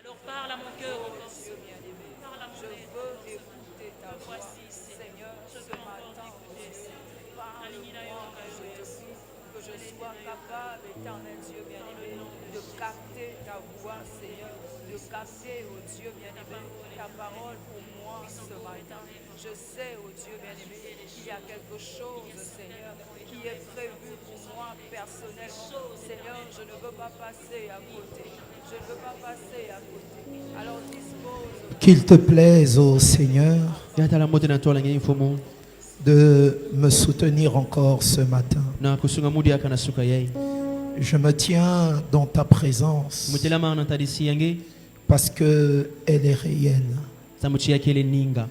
Alors parle à mon cœur encore. Dieu bien-aimé, Parle à mon je être veux encore ce matin. écouter ta Me voix. voici, Seigneur. Seigneur, Je ce veux encore matin, oh t'écouter, Dieu, Seigneur. parle-moi, je te prie, que je sois capable, éternel Dieu Dans le bien-aimé, nom de de Jésus. capter ta voix, Seigneur, de capter, oh Dieu bien-aimé, ta parole pour moi ce matin. Je sais, oh Dieu bien-aimé, qu'il y a quelque chose, Seigneur, qui est prévu pour moi personnellement. Seigneur, je ne veux pas passer à côté. Je ne veux pas passer à côté. Alors dispose, oh Qu'il te plaise, ô Seigneur, Yata la moto na tola ngi fomo de me soutenir encore ce matin. na kusunga mudi aka na suka yai. Je me tiens dans ta présence Mutela ma na tadisi yangi parce qu'elle est réelle. samuchi yake le ninga.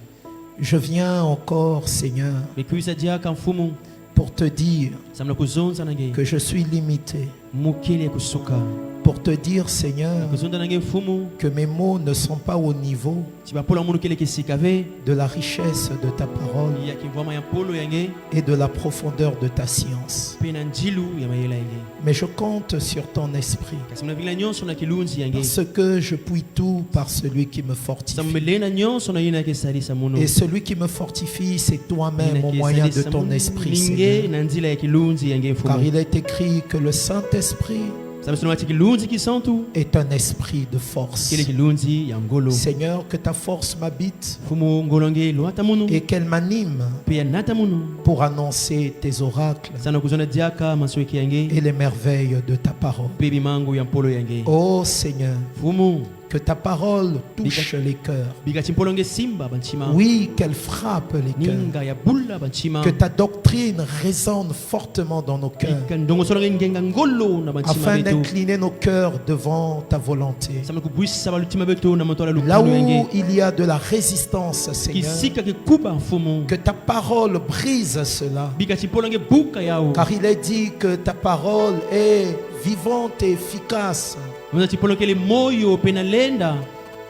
Je viens encore, Seigneur, Mekuisa dia kan fumu pour te dire samna kuzonza nangi que je suis limité. mukile kusuka. Pour te dire, Seigneur, Kuzonza nangi fumu que mes mots ne sont pas au niveau tibapola munu kile kisikave de la richesse de ta parole yaki vama ya polo yangi et de la profondeur de ta science. pena njilu ya mayela yangi. Mais je compte sur ton esprit Kasamna vila nyonso na kilunzi yangi. parce que je puis tout par celui qui me fortifie. Samelena nyonso na yina ke salisa muno. Et celui qui me fortifie, c'est toi-même au moyen de ton esprit, Seigneur. Seigneur. Na nzila ya kilunzi yangi Car fumu. il est écrit que le Saint-Esprit Samsona mati kilunzi kisantu est un esprit de force. kile kilunzi ya ngolo. Seigneur, que ta force m'habite Fumu ngolonge luata munu et qu'elle m'anime pia nata munu pour annoncer tes oracles sana kuzona diaka masweki yange et les merveilles de ta parole. baby mangu ya mpolo yange. Ô Seigneur, Fumu que ta parole touche les cœurs. biga chimpolonge simba banchima. Oui, qu'elle frappe les cœurs. Ninga ya bulla banchima. Que ta doctrine résonne fortement dans nos cœurs Ndongo solonge ngenga ngolo na banchima afin betu. d'incliner nos cœurs devant ta volonté. Sama kubuisa balutima betu na motola Là lukulu où yange. il y a de la résistance, Seigneur, Kisika ke kuba fumu. que ta parole brise cela. Biga chimpolonge buka yao. Car il est dit que ta parole est vivante et efficace, Mwana chipolonge le moyo penalenda.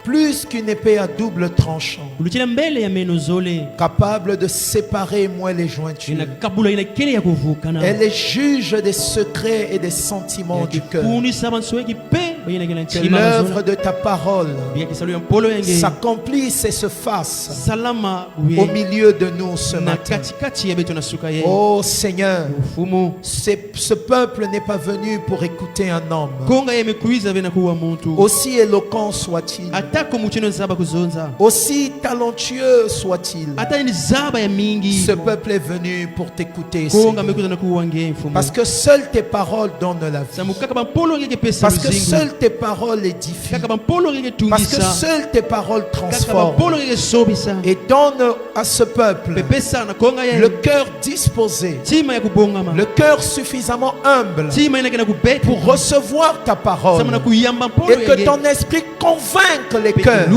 plus qu'une épée à double tranchant, Kulutila mbele ya meno zole. capable de séparer moi les jointures. Ina kabula ina kele ya kuvukana. Elle est juge des secrets et des sentiments du cœur. Funisa bansoeki pe bayina kela Que nchima l'œuvre mazola. de ta parole Biga kisalu ya mpolo yange. s'accomplisse et se fasse Salama au uye. milieu de nous ce Na matin. katikati ya betu na suka ye. Oh Seigneur, Fumu. ce peuple n'est pas venu pour écouter un homme, Konga ye mekuiza vena kuwa muntu. aussi éloquent soit-il, Atako muchino nzaba kuzonza. aussi talentueux soit-il. Ata ni zaba ya mingi. Ce peuple est venu pour t'écouter, Konga Seigneur. mekuza na kuwa nge fumu. Parce que seules tes paroles donnent la vie. Samukaka ba mpolo ngeke pesa Parce que luzingu. seules tes paroles édifient. Kaka ba mpolo ngeke Parce que tungisa. seules tes paroles Kaka ba transforment. mpolo ngeke sobisa. Et donne à ce peuple Pepesa na konga ye. le cœur disposé, Tima ya kubongama. le cœur suffisamment humble Tima ina kena kubeta. pour recevoir ta parole. Sama na kuyamba mpolo Et que ton esprit convainque les cœurs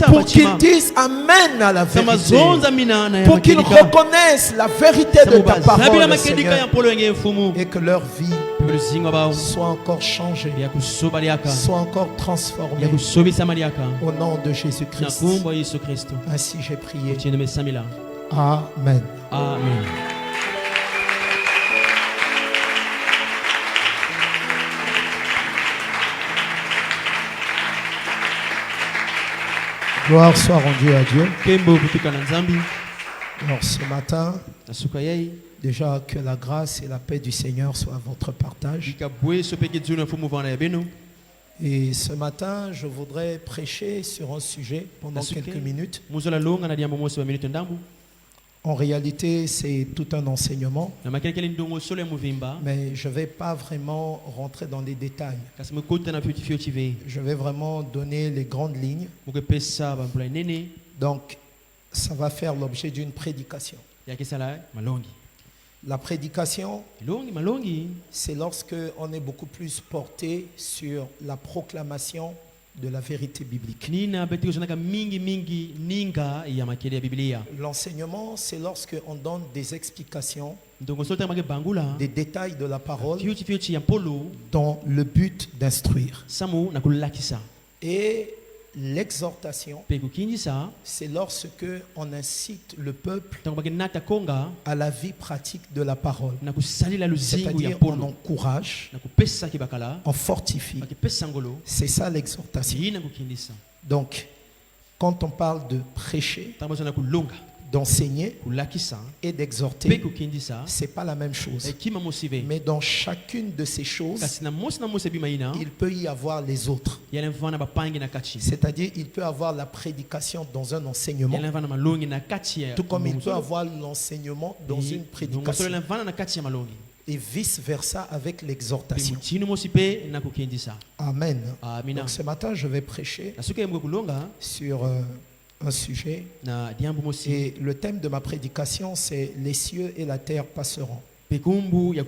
pour qu'ils disent Amen à la vérité. Pour qu'ils reconnaissent la vérité de ta parole, Seigneur. Et que leur vie soit encore changée, soit encore transformée. Au nom de Jésus-Christ. Ainsi j'ai prié. Amen. Amen. Gloire soit rendue à Dieu. Kembo kutika na nzambi. Alors ce matin, Nasuka yei. déjà que la grâce et la paix du Seigneur soient à votre partage. Ikabwe sopeke dzuna fumu vana ya beno. Et ce matin, je voudrais prêcher sur un sujet pendant quelques minutes. Muzola longa na diambo mosi ba minute ndambu. En réalité, c'est tout un enseignement, Na makelekele ndongo solo ya muvimba. mais je ne vais pas vraiment rentrer dans les détails. Kasi mukota na fio tive. Je vais vraiment donner les grandes lignes. Mukepesa ba mpla nene. Donc, ça va faire l'objet d'une prédication. Ya kisala malongi. La prédication, Longi malongi. c'est lorsque on est beaucoup plus porté sur la proclamation de la vérité biblique. Nina beti kushonaka mingi mingi ninga ya makele ya Biblia. L'enseignement, c'est lorsque on donne des explications, Ndongo solo tamake bangula. des détails de la parole Fio ya polo. dans le but d'instruire. Samu na kulakisa. Et l'exhortation, c'est lorsque on incite le peuple à la vie pratique de la parole. C'est-à-dire on encourage, on fortifie. C'est ça l'exhortation. Donc, quand on parle de prêcher, d'enseigner et d'exhorter, c'est pas la même chose. Mais dans chacune de ces choses, il peut y avoir les autres. C'est-à-dire, il peut avoir la prédication dans un enseignement, tout comme il peut avoir l'enseignement dans une prédication. Et vice-versa avec l'exhortation. Amen. Donc ce matin, je vais prêcher sur un sujet. Et le thème de ma prédication, c'est « Les cieux et la terre passeront ». Nous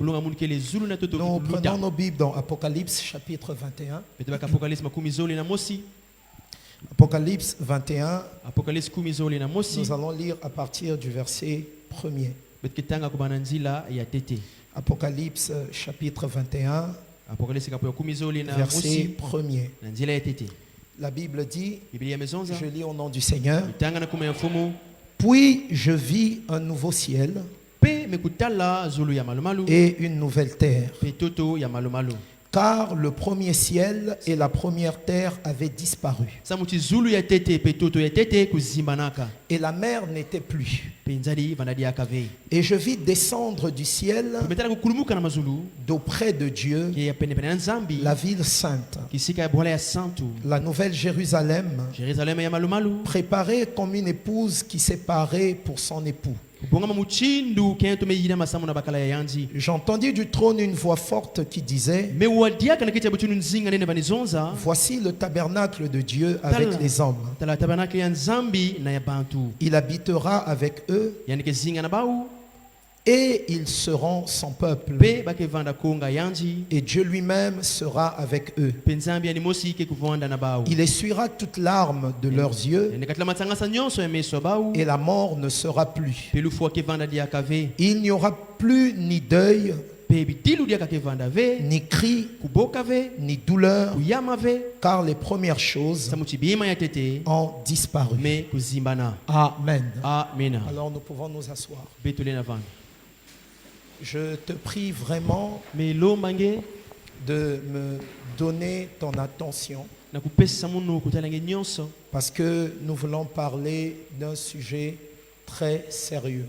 prenons nos Bibles dans Apocalypse chapitre 21. Apocalypse 21, nous allons lire à partir du verset 1er. Apocalypse chapitre 21, verset 1er. La Bible dit, je lis au nom du Seigneur, « Puis je vis un nouveau ciel et une nouvelle terre. Car le premier ciel et la première terre avaient disparu. Et la mer n'était plus. Et je vis descendre du ciel d'auprès de Dieu la ville sainte, la nouvelle Jérusalem, préparée comme une épouse qui s'est parée pour son époux. J'entendis du trône une voix forte qui disait, voici le tabernacle de Dieu avec les hommes. Il habitera avec eux et ils seront son peuple. Et Dieu lui-même sera avec eux. Il essuiera toute larme de leurs yeux et la mort ne sera plus. Il n'y aura plus ni deuil, ni cri, ni douleur, car les premières choses ont disparu. Amen. Alors nous pouvons nous asseoir. Je te prie vraiment de me donner ton attention, parce que nous voulons parler d'un sujet très sérieux.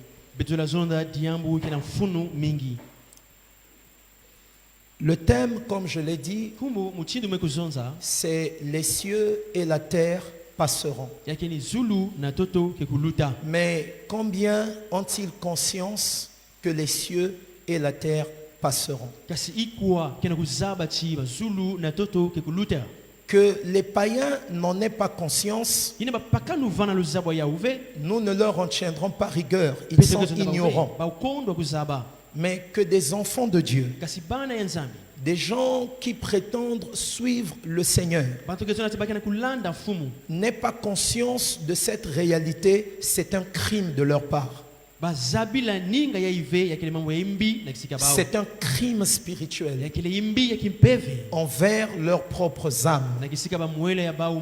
Le thème, comme je l'ai dit, c'est les cieux et la terre passeront. Mais combien ont-ils conscience que les cieux et la terre passeront? Que les païens n'en aient pas conscience, nous ne leur en tiendrons pas rigueur, ils sont ignorants. Mais que des enfants de Dieu, des gens qui prétendent suivre le Seigneur, n'aient pas conscience de cette réalité, c'est un crime de leur part. C'est un crime spirituel envers leurs propres âmes.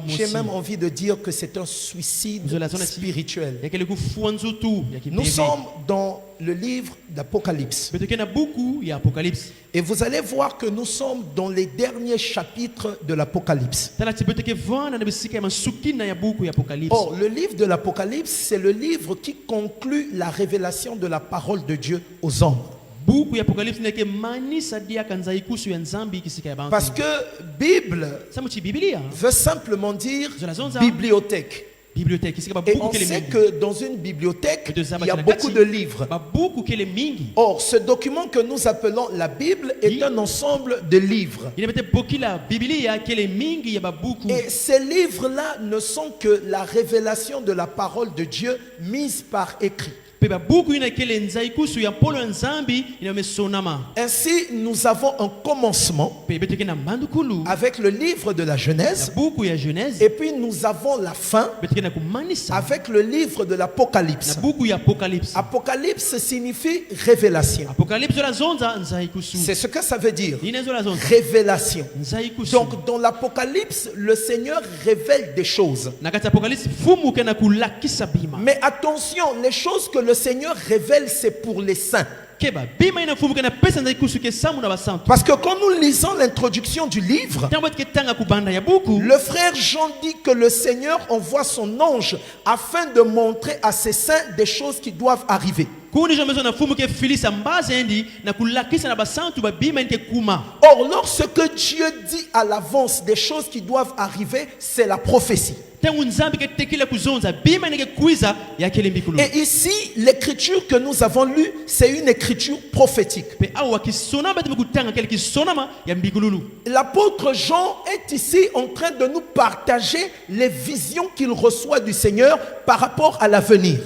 J'ai même envie de dire que c'est un suicide spirituel. Nous sommes dans le livre d'Apocalypse. Et vous allez voir que nous sommes dans les derniers chapitres de l'Apocalypse. Or, le livre de l'Apocalypse, c'est le livre qui conclut la révélation de la parole de Dieu aux hommes. Parce que Bible veut simplement dire bibliothèque. Et on sait que dans une bibliothèque, il y a beaucoup de livres. Or, ce document que nous appelons la Bible est un ensemble de livres. Et ces livres-là ne sont que la révélation de la parole de Dieu mise par écrit. Ainsi, nous avons un commencement avec le livre de la Genèse, et puis nous avons la fin avec le livre de l'Apocalypse. Apocalypse signifie révélation. C'est ce que ça veut dire. Révélation. Donc dans l'Apocalypse, le Seigneur révèle des choses. Mais attention, les choses que le Seigneur révèle, c'est pour les saints. Parce que quand nous lisons l'introduction du livre, le frère Jean dit que le Seigneur envoie son ange afin de montrer à ses saints des choses qui doivent arriver. Or, lorsque Dieu dit à l'avance des choses qui doivent arriver, c'est la prophétie. Et ici, l'écriture que nous avons lue, c'est une écriture prophétique. L'apôtre Jean est ici en train de nous partager les visions qu'il reçoit du Seigneur par rapport à l'avenir.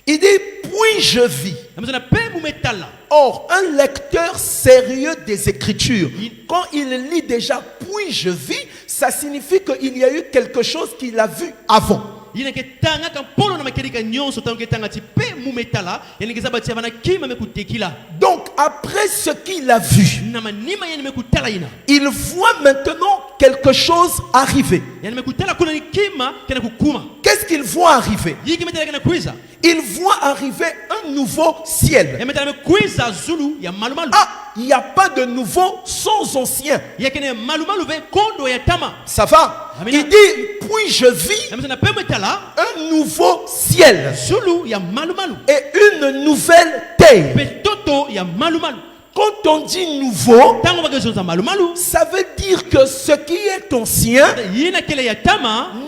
Il dit, puis je vis. Or, un lecteur sérieux des Écritures, quand il lit déjà puis je vis, ça signifie qu'il y a eu quelque chose qu'il a vu avant. Donc, après ce qu'il a vu, il voit maintenant quelque chose arriver. Qu'est-ce qu'il voit arriver? Il voit arriver un nouveau ciel. Ah, il n'y a pas de nouveau sans ancien. Ça va? Il dit, puis je vis un nouveau ciel et une nouvelle terre. Quand on dit nouveau, ça veut dire que ce qui est ancien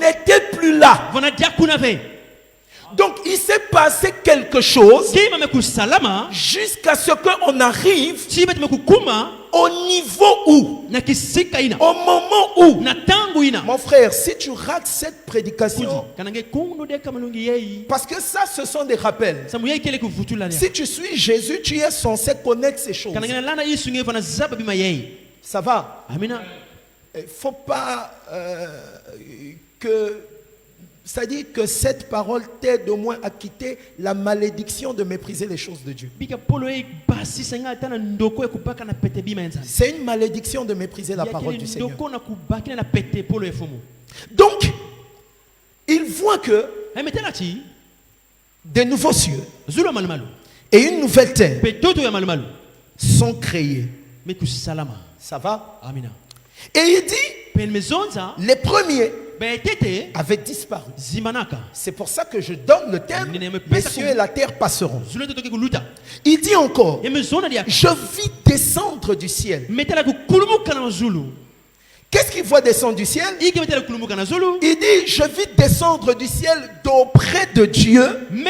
n'était plus là. Donc il s'est passé quelque chose jusqu'à ce qu'on arrive au niveau où, au moment où, mon frère, si tu rates cette prédication, parce que ça, ce sont des rappels. Si tu suis Jésus, tu es censé connaître ces choses. Ça va? Il ne faut pas que... C'est-à-dire que cette parole t'aide au moins à quitter la malédiction de mépriser les choses de Dieu. C'est une malédiction de mépriser la parole du Seigneur. Donc, il voit que des nouveaux cieux et une nouvelle terre sont créés. Ça va? Et il dit, les premiers avait disparu. C'est pour ça que je donne le terme, les cieux et la terre passeront. Il dit encore, je vis descendre du ciel. Qu'est-ce qu'il voit descendre du ciel? Il dit, je vis descendre du ciel d'auprès de Dieu. Il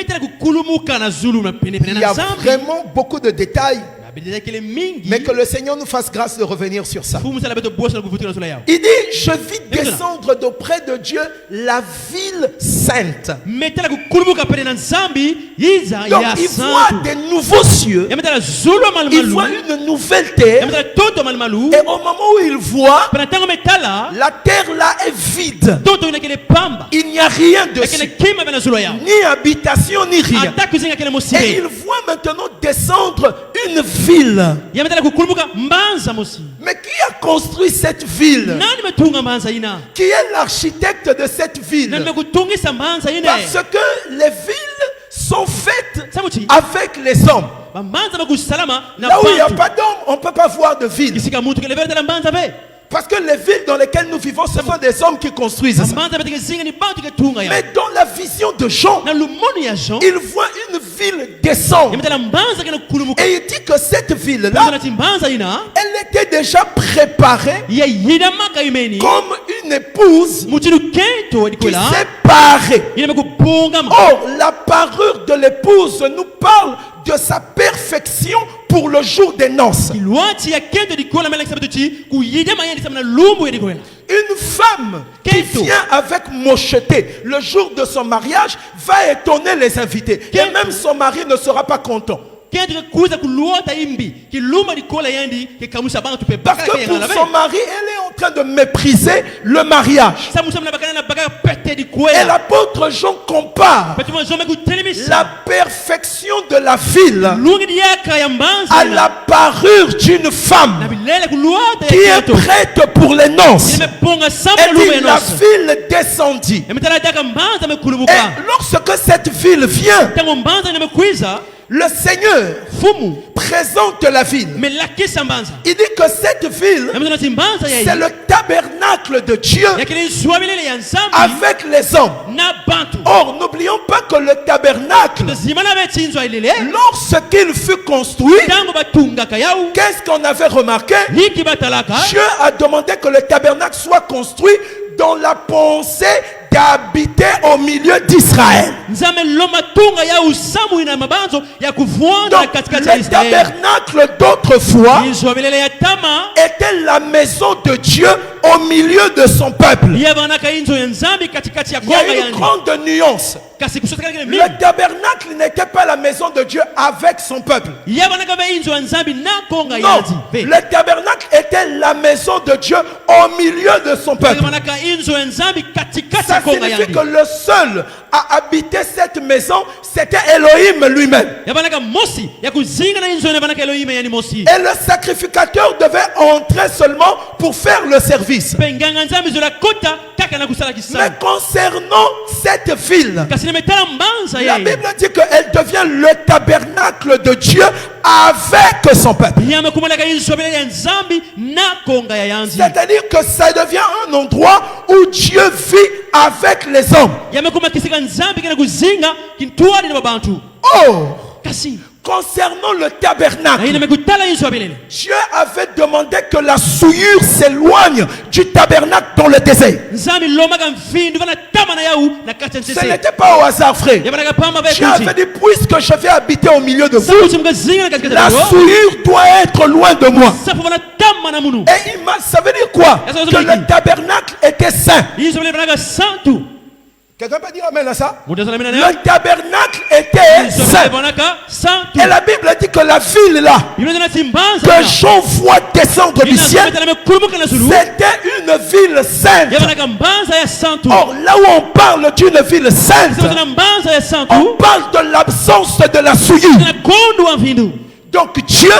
y a vraiment beaucoup de détails, mais que le Seigneur nous fasse grâce de revenir sur ça. Il dit, je vis descendre d'auprès de Dieu la ville sainte. Donc il voit des nouveaux cieux, il voit une nouvelle terre, et au moment où il voit, la terre là est vide. Il n'y a rien dessus, ni habitation ni rien. Et il voit maintenant descendre une ville. Mais qui a construit cette ville? Qui est l'architecte de cette ville? Parce que les villes sont faites avec les hommes. Là où il n'y a pas d'hommes, on ne peut pas voir de ville. Parce que les villes dans lesquelles nous vivons, ce sont des hommes qui construisent ça. Mais dans la vision de Jean, il voit une ville descendre. Et il dit que cette ville-là, elle était déjà préparée comme une épouse qui s'est parée. Or, la parure de l'épouse nous parle de sa perfection pour Une femme qui vient avec mocheté le jour de son mariage va étonner les invités. Et même son mari ne sera pas content. Parce que pour son mari, elle est en train de mépriser le mariage. Et l'apôtre Jean compare la perfection de la ville à la parure d'une femme qui est prête pour les noces. Et dit, la ville descendit. Et lorsque cette ville vient, le Seigneur présente la ville. Il dit que cette ville, c'est le tabernacle de Dieu avec les hommes. Or, n'oublions pas que le tabernacle, lorsqu'il fut construit, qu'est-ce qu'on avait remarqué? Dieu a demandé que le tabernacle soit construit dans la pensée d'habiter au milieu d'Israël. Donc, le tabernacle d'autrefois était la maison de Dieu au milieu de son peuple. Il y a une grande nuance. Le tabernacle n'était pas la maison de Dieu avec son peuple. Non, le tabernacle était la maison de Dieu au milieu de son peuple. Ça signifie que le seul à habiter cette maison, c'était Elohim lui-même. Et le sacrificateur devait entrer seulement pour faire le service. Mais concernant cette ville, la Bible dit qu'elle devient le tabernacle de Dieu avec son peuple. C'est-à-dire que ça devient un endroit où Dieu vit avec les hommes. Oh! Concernant le tabernacle, Dieu avait demandé que la souillure s'éloigne du tabernacle dans le désert. Ce n'était pas au hasard, frère. Dieu avait dit, puisque je vais habiter au milieu de vous, la souillure doit être loin de moi. Et ça veut dire quoi? Que le tabernacle était saint. Quelqu'un peut dire amen à ça? Le tabernacle était saint. Et la Bible dit que la ville là, que Jean voit descendre du ciel, c'était une ville sainte. Or, là où on parle d'une ville sainte, on parle de l'absence de la souillure. Donc Dieu,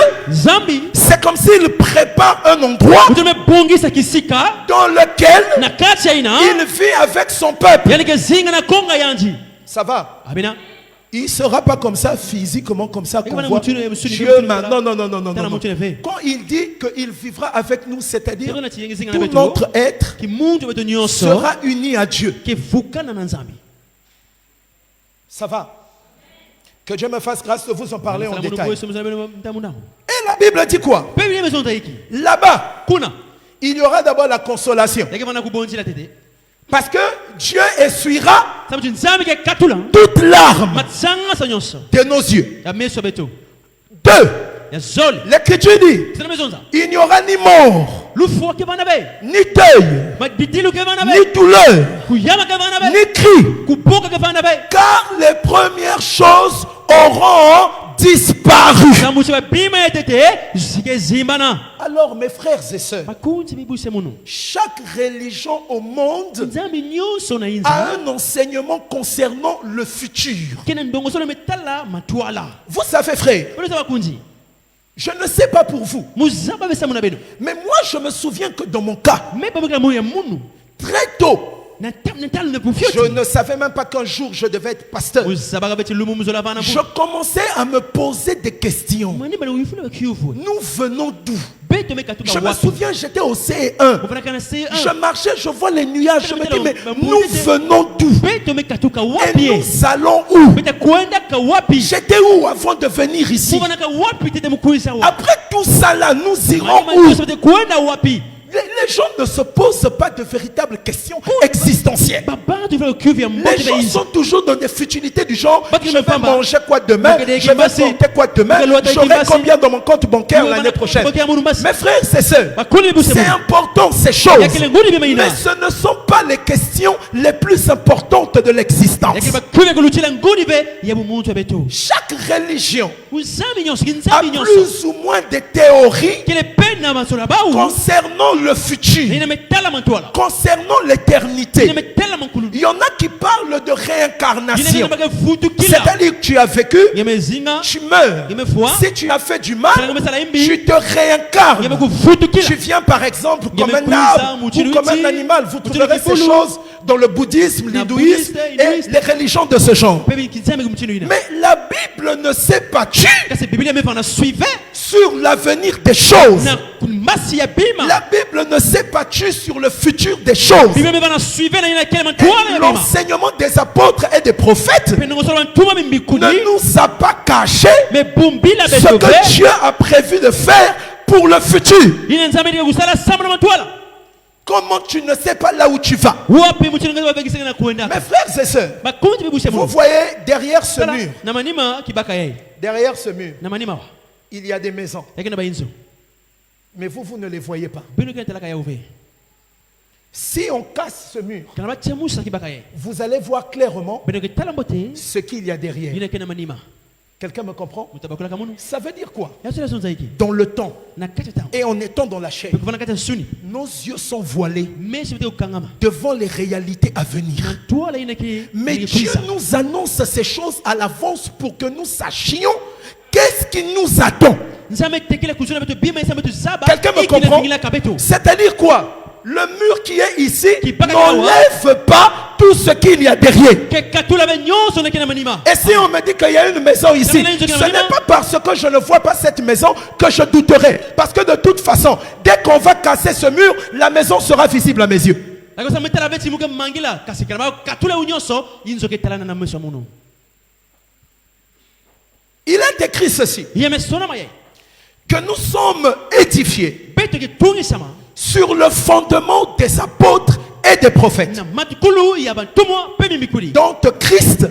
c'est comme s'il prépare un endroit dans lequel il vit avec son peuple. Ça va? Il ne sera pas comme ça physiquement, comme ça qu'on voit Dieu. Non. Quand il dit qu'il vivra avec nous, c'est-à-dire tout notre être sera uni à Dieu. Ça va? Que Dieu me fasse grâce de vous en parler en détail. Et la Bible dit quoi? Là-bas, il y aura d'abord la consolation. Parce que Dieu essuiera toute larme de nos yeux. 2. L'Écriture dit, il n'y aura ni mort, ni deuil, ni douleur, ni cri, car les premières choses auront disparu. Alors mes frères et sœurs, chaque religion au monde a un enseignement concernant le futur. Vous savez, frère, je ne sais pas pour vous, mais moi je me souviens que dans mon cas, très tôt, je ne savais même pas qu'un jour je devais être pasteur. Je commençais à me poser des questions. Nous venons d'où? Je me souviens, j'étais au CE1. Je marchais, je vois les nuages. Je me dis, mais nous venons d'où? Et nous allons où? J'étais où avant de venir ici? Après tout ça là, nous irons où? les gens ne se posent pas de véritables questions existentielles. Les gens sont toujours dans des futilités du genre, je vais manger quoi demain, je vais porter quoi demain, j'aurai combien dans mon compte bancaire l'année prochaine. Mes frères et sœurs, c'est important ces choses, mais ce ne sont pas les questions les plus importantes de l'existence. Chaque religion a plus ou moins de théories concernant le futur, concernant l'éternité. Il y en a qui parlent de réincarnation. C'est-à-dire que tu as vécu, tu meurs. Si tu as fait du mal, tu te réincarnes. Tu viens par exemple comme un arbre ou comme un animal. Vous trouverez ces choses dans le bouddhisme, l'hindouisme et les religions de ce genre. Mais la Bible ne sait pas sur l'avenir des choses. La Bible ne sait pas sur le futur des choses. Et l'enseignement des apôtres et des prophètes ne nous a pas caché ce que Dieu a prévu de faire pour le futur. Comment tu ne sais pas là où tu vas? Mes frères et sœurs, vous voyez derrière ce mur, il y a des maisons. Mais vous ne les voyez pas. Si on casse ce mur, vous allez voir clairement ce qu'il y a derrière. Quelqu'un me comprend? Ça veut dire quoi? Dans le temps et en étant dans la chair, nos yeux sont voilés devant les réalités à venir. Mais Dieu nous annonce ces choses à l'avance pour que nous sachions qu'est-ce qui nous attend. Quelqu'un me comprend? C'est-à-dire quoi? Le mur qui est ici n'enlève pas tout ce qu'il y a derrière. Et si on me dit qu'il y a une maison ici, ce n'est pas parce que je ne vois pas cette maison que je douterai. Parce que de toute façon, dès qu'on va casser ce mur, la maison sera visible à mes yeux. Il est écrit ceci, que nous sommes édifiés sur le fondement des apôtres et des prophètes. Donc Christ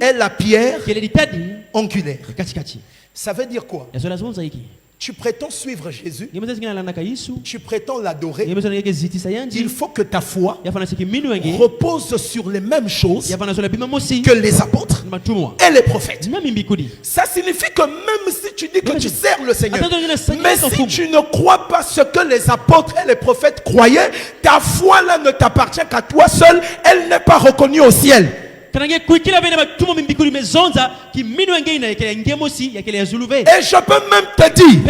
est la pierre angulaire. Ça veut dire quoi? Tu prétends suivre Jésus, tu prétends l'adorer, il faut que ta foi repose sur les mêmes choses que les apôtres et les prophètes. Ça signifie que même si tu dis que tu sers le Seigneur, mais si tu ne crois pas ce que les apôtres et les prophètes croyaient, ta foi là ne t'appartient qu'à toi seul, elle n'est pas reconnue au ciel. Et je peux même te dire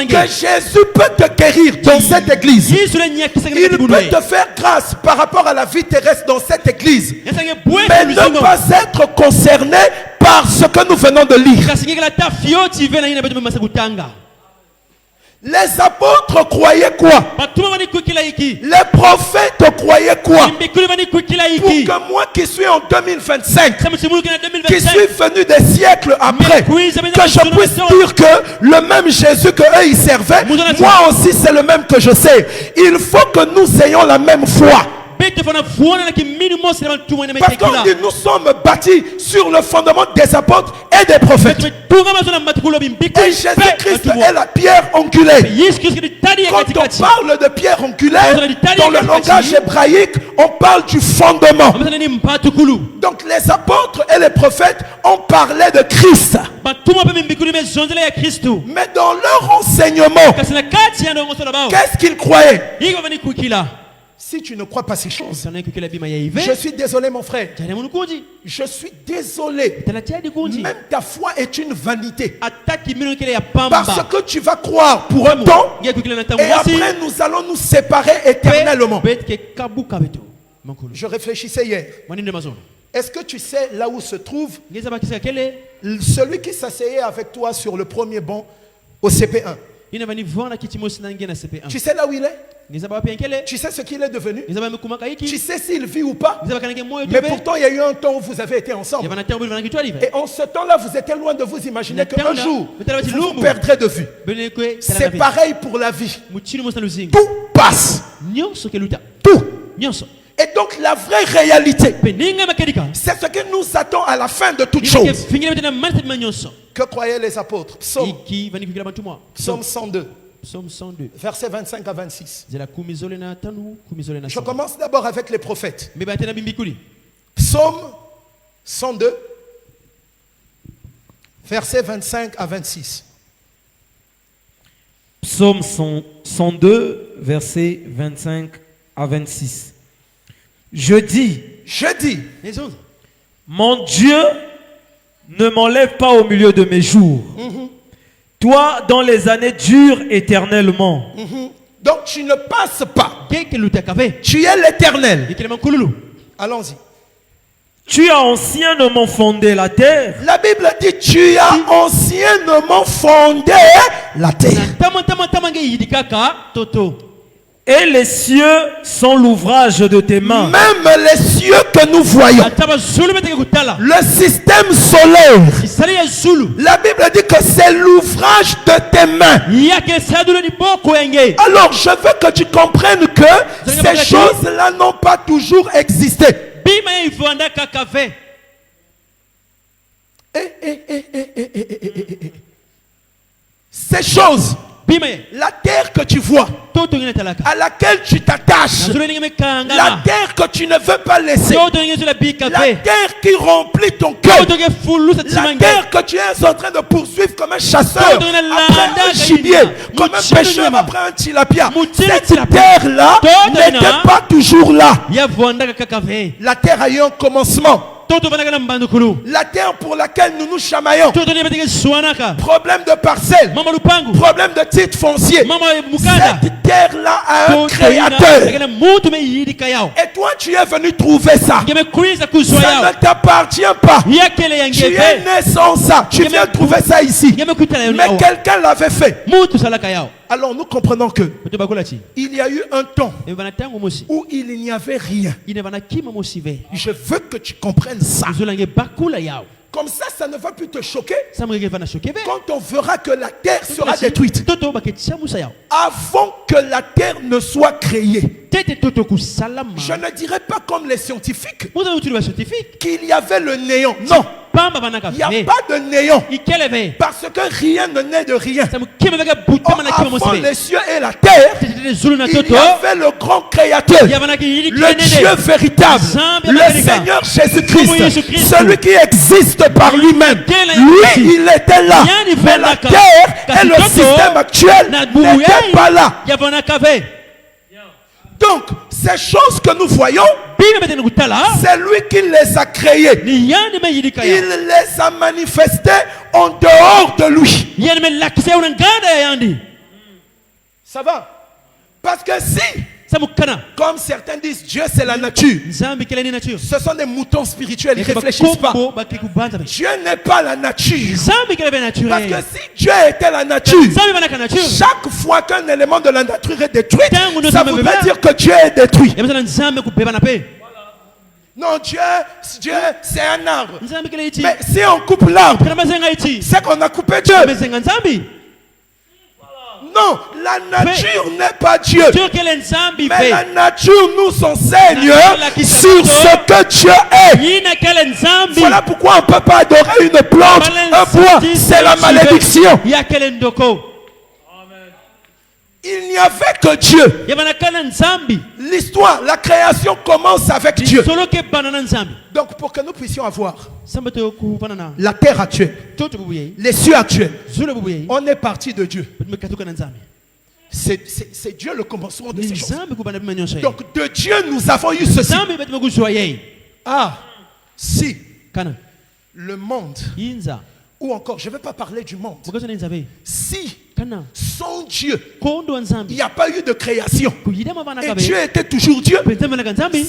que Jésus peut te guérir dans cette église. Il peut te faire grâce par rapport à la vie terrestre dans cette église. Mais ne pas être concerné par ce que nous venons de lire. Les apôtres croyaient quoi? Les prophètes croyaient quoi? Pour que moi qui suis en 2025, qui suis venu des siècles après, que je puisse dire que le même Jésus que eux ils servaient, moi aussi c'est le même que je sais. Il faut que nous ayons la même foi. Parce qu'on dit nous sommes bâtis sur le fondement des apôtres et des prophètes. Et Jésus-Christ est la pierre angulaire. Quand on parle de pierre angulaire, dans le langage hébraïque, on parle du fondement. Donc les apôtres et les prophètes ont parlé de Christ. Mais dans leur enseignement, qu'est-ce qu'ils croyaient? Si tu ne crois pas ces choses, je suis désolé mon frère, je suis désolé, même ta foi est une vanité, parce que tu vas croire pour un temps et après nous allons nous séparer éternellement. Je réfléchissais hier. Est-ce que tu sais là où se trouve celui qui s'asseyait avec toi sur le premier banc au CP1? Tu sais là où il est? Tu sais ce qu'il est devenu? Tu sais s'il vit ou pas? Mais pourtant il y a eu un temps où vous avez été ensemble. Et en ce temps-là vous étiez loin de vous imaginer qu'un jour vous vous perdrez de vue. C'est pareil pour la vie. Tout passe. Tout. Et donc la vraie réalité, c'est ce que nous attendons à la fin de toute chose. Que croyaient les apôtres? Psaume 102. Psaume 102. Versets 25 à 26. Je commence d'abord avec les prophètes. Psaume 102, versets 25 à 26. Psaume 102, versets 25 à 26. Je dis, mon Dieu ne m'enlève pas au milieu de mes jours. Toi, dont les années durent éternellement. Donc tu ne passes pas. Tu es l'éternel. Allons-y. Tu as anciennement fondé la terre. La Bible dit tu as anciennement fondé la terre. Et les cieux sont l'ouvrage de tes mains. Même les cieux que nous voyons. Le système solaire. La Bible dit que c'est l'ouvrage de tes mains. Alors je veux que tu comprennes que ces choses-là n'ont pas toujours existé. Ces choses, la terre que tu vois, à laquelle tu t'attaches, la terre que tu ne veux pas laisser, la terre qui remplit ton cœur, la terre que tu es en train de poursuivre comme un chasseur après un gibier, comme un pêcheur après un tilapia. Cette terre-là n'était pas toujours là. La terre a eu un commencement. La terre pour laquelle nous nous chamaillons. Problème de parcelle. Problème de titre foncier. Cette terre-là a un créateur. Et toi tu es venu trouver ça. Ça ne t'appartient pas. Tu es né sans ça. Tu viens trouver ça ici. Mais quelqu'un l'avait fait. Alors nous comprenons que il y a eu un temps où il n'y avait rien. Je veux que tu comprennes ça. Comme ça ne va plus te choquer quand on verra que la terre sera détruite. Avant que la terre ne soit créée. Je ne dirais pas comme les scientifiques qu'il y avait le néant. Non. Il n'y a pas de néant. Parce que rien ne naît de rien. Avant les cieux et la terre, il y avait le grand créateur, le Dieu véritable, le Seigneur Jésus-Christ, celui qui existe par lui-même. Lui, il était là. Mais la terre et le système actuel n'étaient pas là. Donc, ces choses que nous voyons, c'est lui qui les a créées. Il les a manifestées en dehors de lui. Ça va? Parce que si, comme certains disent, Dieu c'est la nature, ce sont des moutons spirituels, ils ne réfléchissent pas. Dieu n'est pas la nature. Parce que si Dieu était la nature, chaque fois qu'un élément de la nature est détruit, ça voudrait dire que Dieu est détruit. Non, Dieu c'est un arbre. Mais si on coupe l'arbre, c'est qu'on a coupé Dieu. Non, la nature n'est pas Dieu. Mais la nature nous enseigne sur ce que Dieu est. Voilà pourquoi on ne peut pas adorer une plante, un bois. C'est la malédiction. Il n'y avait que Dieu. L'histoire, la création commence avec Dieu. Donc pour que nous puissions avoir la terre actuelle, les cieux actuels, on est parti de Dieu. C'est Dieu le commencement de ces choses. Donc de Dieu nous avons eu ceci. Ah, si le monde, ou encore, je ne vais pas parler du monde. Si, sans Dieu, il n'y a pas eu de création, et Dieu était toujours Dieu,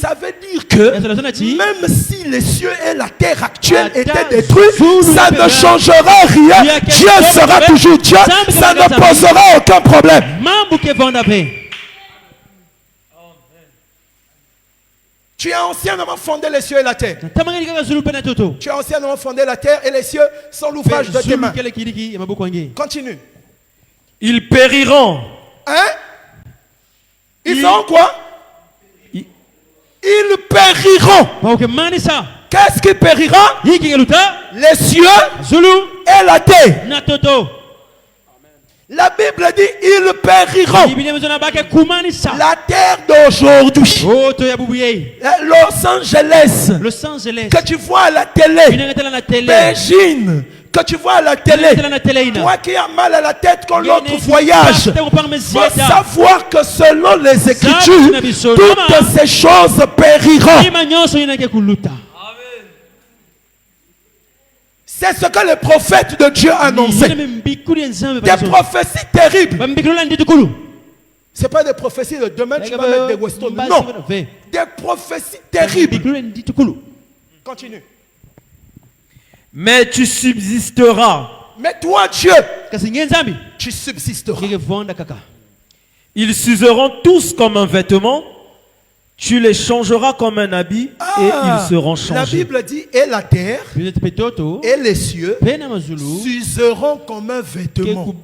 ça veut dire que même si les cieux et la terre actuelle étaient détruits, ça ne changera rien. Dieu sera toujours Dieu, ça ne posera aucun problème. Tu as anciennement fondé les cieux et la terre. Tu as anciennement fondé la terre et les cieux sont l'ouvrage de tes mains. Continue. Ils périront. Hein? Non quoi? Ils périront. Qu'est-ce qui périra? Les cieux et la terre. La Bible dit ils périront. La terre d'aujourd'hui, Los Angeles, que tu vois à la télé, Beijing, que tu vois à la télé, toi qui as mal à la tête quand l'autre voyage, faut savoir que selon les Écritures, toutes ces choses périront. C'est ce que le prophète de Dieu a annoncé. Des prophéties terribles. Ce n'est pas des prophéties de demain tu vas mettre des Weston. Non. Des prophéties terribles. Continue. Mais tu subsisteras. Mais toi, Dieu, tu subsisteras. Ils s'useront tous comme un vêtement. Tu les changeras comme un habit et ils seront changés. La Bible dit et la terre et les cieux s'useront comme un vêtement.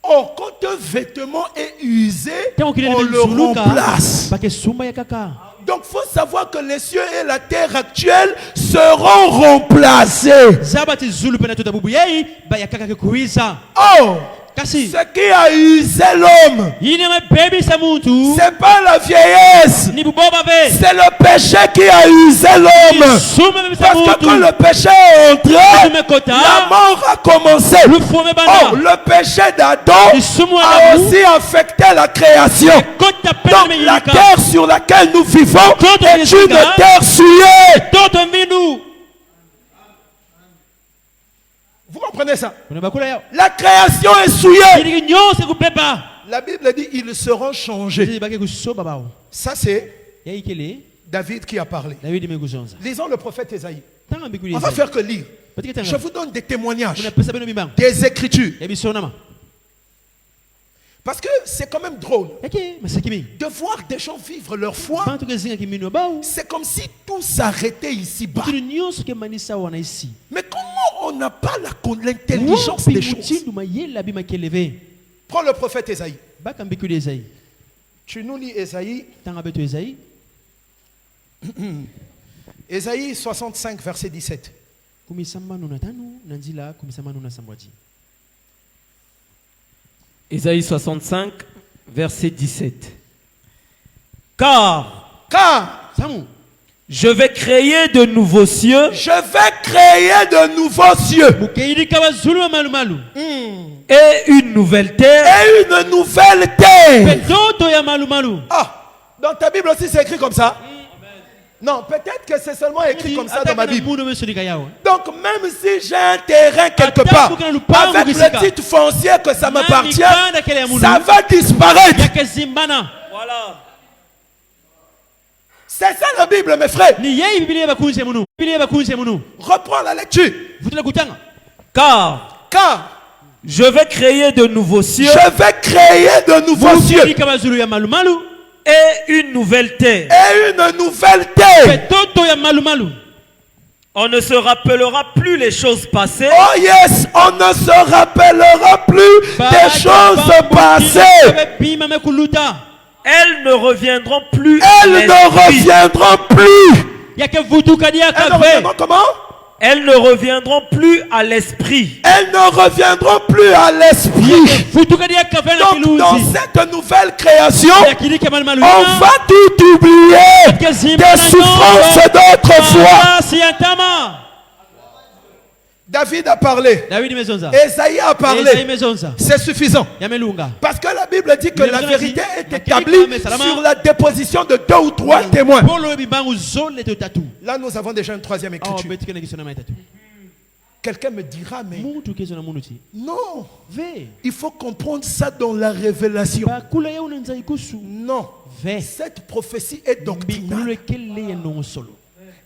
Or, quand un vêtement est usé, on le remplace. Donc, il faut savoir que les cieux et la terre actuelle seront remplacés. Oh! Ce qui a usé l'homme, c'est pas la vieillesse, c'est le péché qui a usé l'homme. Parce que quand le péché est entré, la mort a commencé. Oh, le péché d'Adam a aussi affecté la création. Donc la terre sur laquelle nous vivons est une terre souillée. Vous comprenez ça? La création est souillée. La Bible dit ils seront changés. Ça c'est David qui a parlé. Lisons le prophète Ésaïe. On va faire que lire. Je vous donne des témoignages, des écritures. Parce que c'est quand même drôle de voir des gens vivre leur foi. C'est comme si tout s'arrêtait ici-bas. Mais comment on n'a pas l'intelligence des choses? Prends le prophète Ésaïe. Tu nous lis Ésaïe. Ésaïe 65, verset 17. Ésaïe 65, verset 17. Car je vais créer de nouveaux cieux. Je vais créer de nouveaux cieux. Et une nouvelle terre. Et une nouvelle terre. Ah, dans ta Bible aussi c'est écrit comme ça. Non, peut-être que c'est seulement écrit comme ça dans ma Bible. Donc même si j'ai un terrain quelque part, avec le titre foncier que ça m'appartient, ça va disparaître. Voilà. C'est ça la Bible, mes frères. Reprends la lecture. Car je vais créer de nouveaux cieux. Je vais créer de nouveaux cieux. Et une nouvelle terre. Et une nouvelle terre. On ne se rappellera plus les choses passées. Oh yes, on ne se rappellera plus des choses passées. Elles ne reviendront plus. Elles ne reviendront plus. Elles ne reviendront comment? Elles ne reviendront plus à l'esprit. Elles ne reviendront plus à l'esprit. Donc dans cette nouvelle création, on va tout oublier des souffrances d'autrefois. David a parlé. Ésaïe a parlé. C'est suffisant. Parce que la Bible dit que la vérité est établie sur la déposition de 2 ou 3 témoins. Là, nous avons déjà une troisième écriture. Quelqu'un me dira, mais non, il faut comprendre ça dans la révélation. Non, cette prophétie est doctrinale.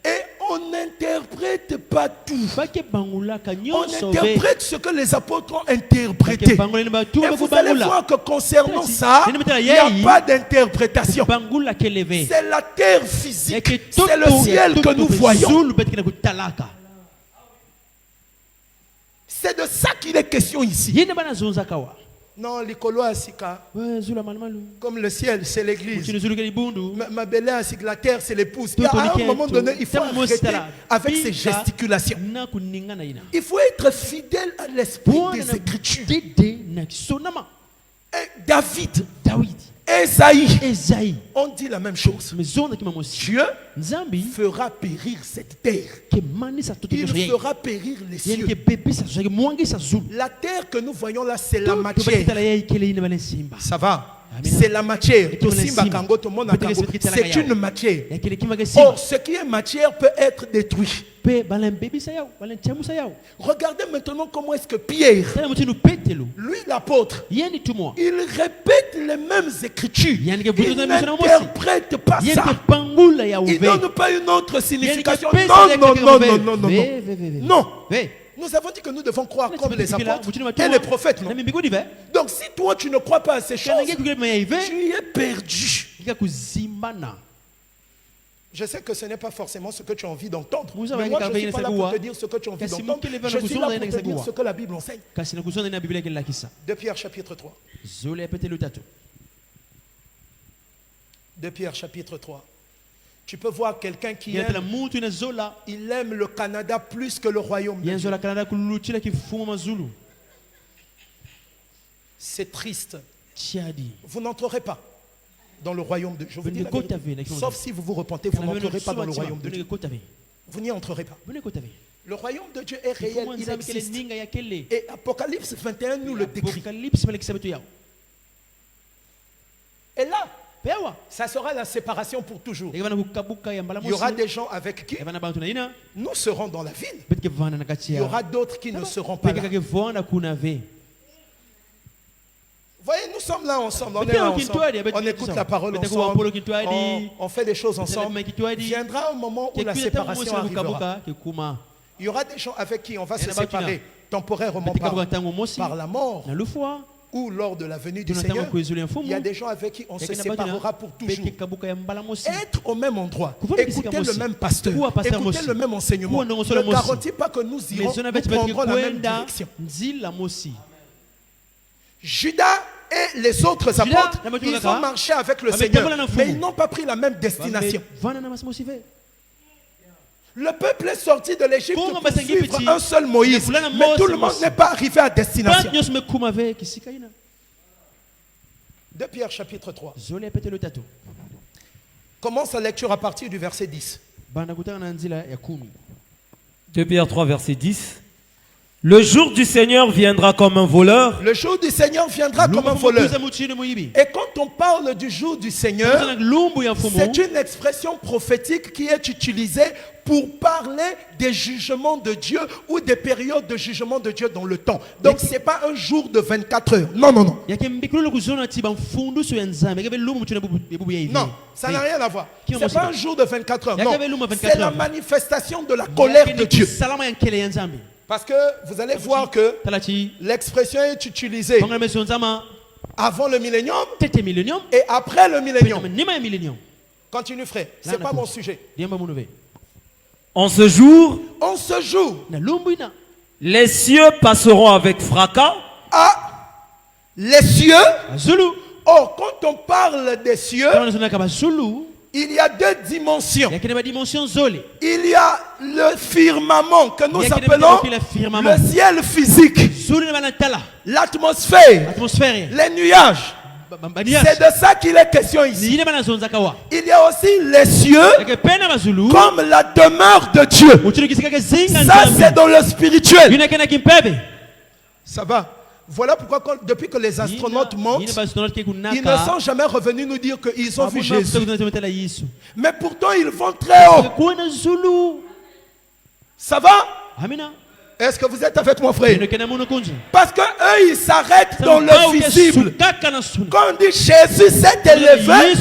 Et on n'interprète pas tout. On interprète ce que les apôtres ont interprété. Et vous allez voir que concernant ça, il n'y a pas d'interprétation. C'est la terre physique. C'est le ciel que nous voyons. C'est de ça qu'il est question ici. Non, l'ikolo asika. Comme le ciel, c'est l'église. Ma belle asika, la terre, c'est l'épouse. À un moment donné, il faut arrêter avec ces gesticulations. Il faut être fidèle à l'esprit des Écritures. David, Esaïe, on dit la même chose. Dieu fera périr cette terre. Il fera périr les cieux. La terre que nous voyons là, c'est la matière. Ça va? C'est la matière. C'est une matière. Or, ce qui est matière peut être détruit. Regardez maintenant comment est-ce que Pierre, lui l'apôtre, il répète les mêmes écritures. Il n'interprète pas ça. Il ne donne pas une autre signification. Non. Non. Nous avons dit que nous devons croire comme les apôtres et les prophètes. Non? Donc si toi tu ne crois pas à ces choses, tu es perdu. Je sais que ce n'est pas forcément ce que tu as envie d'entendre. Mais moi, je ne suis pas là pour te dire ce que tu as envie d'entendre. Je suis là pour te dire ce que la Bible enseigne. 2 Pierre chapitre 3. 2 Pierre chapitre 3. Tu peux voir quelqu'un qui aime, il aime le Canada plus que le royaume de Dieu. C'est triste. Vous n'entrerez pas dans le royaume de Dieu. Je vous dis la vérité. Sauf si vous vous repentez, vous n'entrerez pas dans le royaume de Dieu. Vous n'y entrerez pas. Le royaume de Dieu est réel, il existe. Et Apocalypse 21 nous le décrit. Et là, ça sera la séparation pour toujours. Il y aura des gens avec qui nous serons dans la ville. Il y aura d'autres qui ne seront pas là. Voyez, nous sommes là ensemble, on est là ensemble, on écoute la parole ensemble, on fait des choses ensemble. Viendra un moment où la séparation arrivera. Il y aura des gens avec qui on va se séparer temporairement par la mort ou lors de la venue du Seigneur. Il y a des gens avec qui on se séparera pour toujours. Être au même endroit, écouter le même pasteur, écouter le même enseignement ne garantit pas que nous irons, nous prendrons la même direction. Judas et les autres apôtres, ils ont marché avec le Seigneur, mais ils n'ont pas pris la même destination. Le peuple est sorti de l'Égypte pour suivre un seul Moïse, mais tout le monde n'est pas arrivé à destination. 2 Pierre chapitre 3. Commence la lecture à partir du verset 10. 2 Pierre 3, verset 10. Le jour du Seigneur viendra comme un voleur. Le jour du Seigneur viendra comme un voleur. Et quand on parle du jour du Seigneur, c'est une expression prophétique qui est utilisée pour parler des jugements de Dieu ou des périodes de jugement de Dieu dans le temps. Donc ce n'est pas un jour de 24 heures. Non. Non, ça n'a rien à voir. Ce n'est pas un jour de 24 heures. Non, c'est la manifestation de la colère de Dieu. Parce que vous allez voir que l'expression est utilisée avant le millénium et après le millénium. Continue frère, ce n'est pas mon sujet. En ce jour, les cieux passeront avec fracas. Les cieux. Or, quand on parle des cieux, il y a deux dimensions. Il y a le firmament que nous appelons le ciel physique, l'atmosphère, les nuages. C'est de ça qu'il est question ici. Il y a aussi les cieux comme la demeure de Dieu. Ça c'est dans le spirituel. Ça va. Voilà pourquoi depuis que les astronautes montent, ils ne sont jamais revenus nous dire qu'ils ont vu Jésus. Mais pourtant ils vont très haut. Ça va? Est-ce que vous êtes avec mon frère? Parce qu'eux ils s'arrêtent dans le visible. Quand on dit Jésus s'est élevé,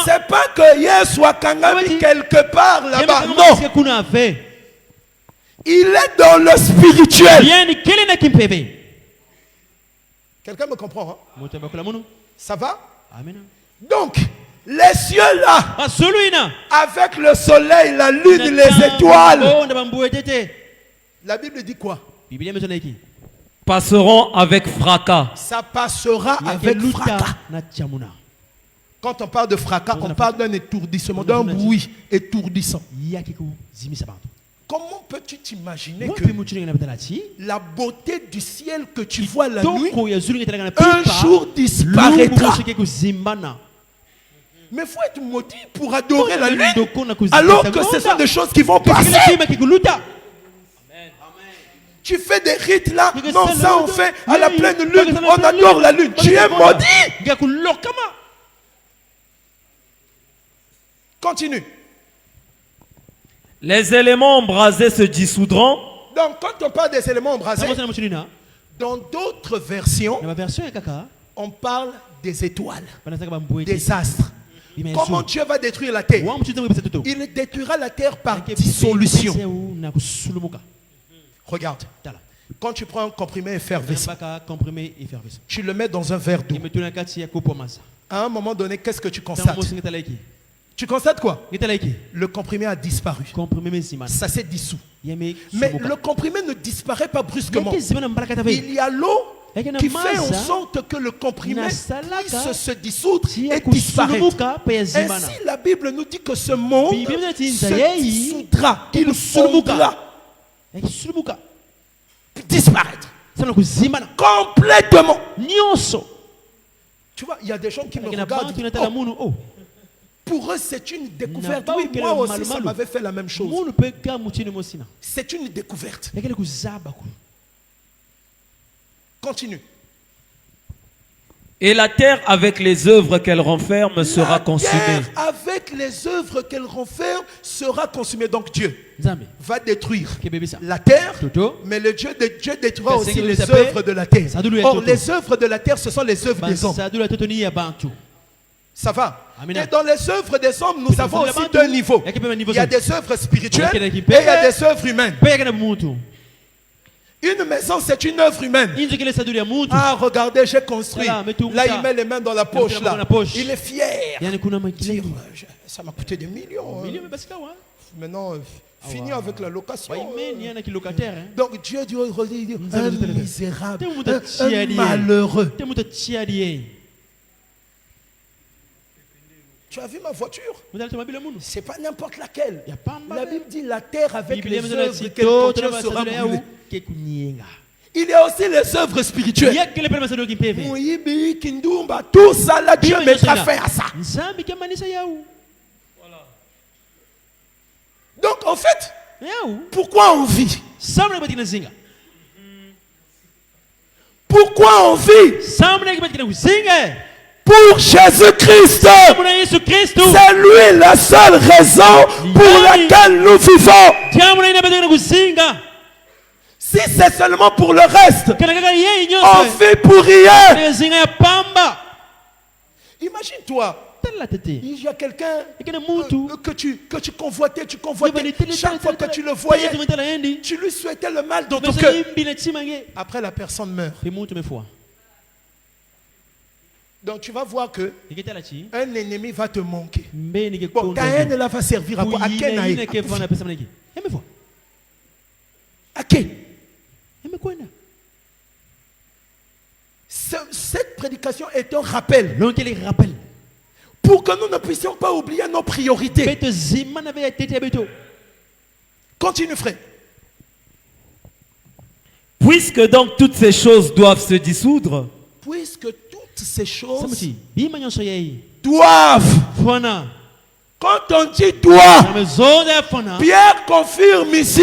c'est pas que hier soit Kangami quelque part là-bas. Non. Il est dans le spirituel. Quelqu'un me comprend? Ça va? Donc, les cieux là, avec le soleil, la lune, les étoiles. La Bible dit quoi? passeront avec fracas. Ça passera avec fracas. Quand on parle de fracas, on parle d'un étourdissement, d'un bruit étourdissant. Comment peux-tu t'imaginer que la beauté du ciel que tu vois la nuit, un jour disparaîtra? Mais il faut être maudit pour adorer la nuit, alors que ce sont des choses qui vont passer. Tu fais des rites là, non, ça on fait à la pleine lune, on adore la lune. Tu es maudit. Continue. Les éléments embrasés se dissoudront. Donc quand on parle des éléments embrasés, dans d'autres versions, on parle des étoiles, des astres. Comment Dieu va détruire la terre? Il détruira la terre par dissolution. Regarde. Quand tu prends un comprimé effervescent, tu le mets dans un verre d'eau. À un moment donné, qu'est-ce que tu constates? Tu constates quoi? Le comprimé a disparu. Ça s'est dissous. Mais le comprimé ne disparaît pas brusquement. Il y a l'eau qui fait en sorte que le comprimé puisse se dissoudre et disparaître. Ainsi, la Bible nous dit que ce monde se dissoudra. Il fondra. Disparaître. Complètement. Tu vois, il y a des gens qui me regardent. Oh. Pour eux, c'est une découverte. Oui, moi aussi, ça m'avait fait la même chose. C'est une découverte. Continue. Et la terre avec les œuvres qu'elle renferme sera consumée. La terre avec les œuvres qu'elle renferme sera consumée. Donc Dieu va détruire la terre, mais le Dieu détruira aussi les œuvres de la terre. Or, les œuvres de la terre, ce sont les œuvres des hommes. Ça va. Et dans les œuvres des hommes, nous avons aussi deux niveaux. Il y a des œuvres spirituelles et il y a des œuvres humaines. Une maison, c'est une œuvre humaine. Ah, regardez, j'ai construit. Là, il met les mains dans la poche. Là. Il est fier. Ça m'a coûté des millions. Maintenant, fini avec la location. Donc Dieu dit, un misérable, un malheureux. Tu as vu ma voiture? C'est pas n'importe laquelle. La Bible dit la terre avec les œuvres qu'elle contient sera brûlée. Il y a aussi les œuvres spirituelles. Tout ça, là, Dieu mettra fin à ça. Donc, en fait, pourquoi on vit? Pourquoi on vit? Pour Jésus-Christ. C'est lui la seule raison pour laquelle nous vivons. Si c'est seulement pour le reste, on vit pour rien. Imagine-toi. Il y a quelqu'un que tu convoitais, chaque fois que tu le voyais, tu lui souhaitais le mal dans ton cœur. Après, la personne meurt. Donc tu vas voir que un ennemi va te manquer. Bon, ta haine là va servir à quoi? À cette prédication est un rappel. Pour que nous ne puissions pas oublier nos priorités. Continue, frère. Puisque donc toutes ces choses doivent se dissoudre. Puisque toutes ces choses doivent. Quand on dit doit, Pierre confirme ici,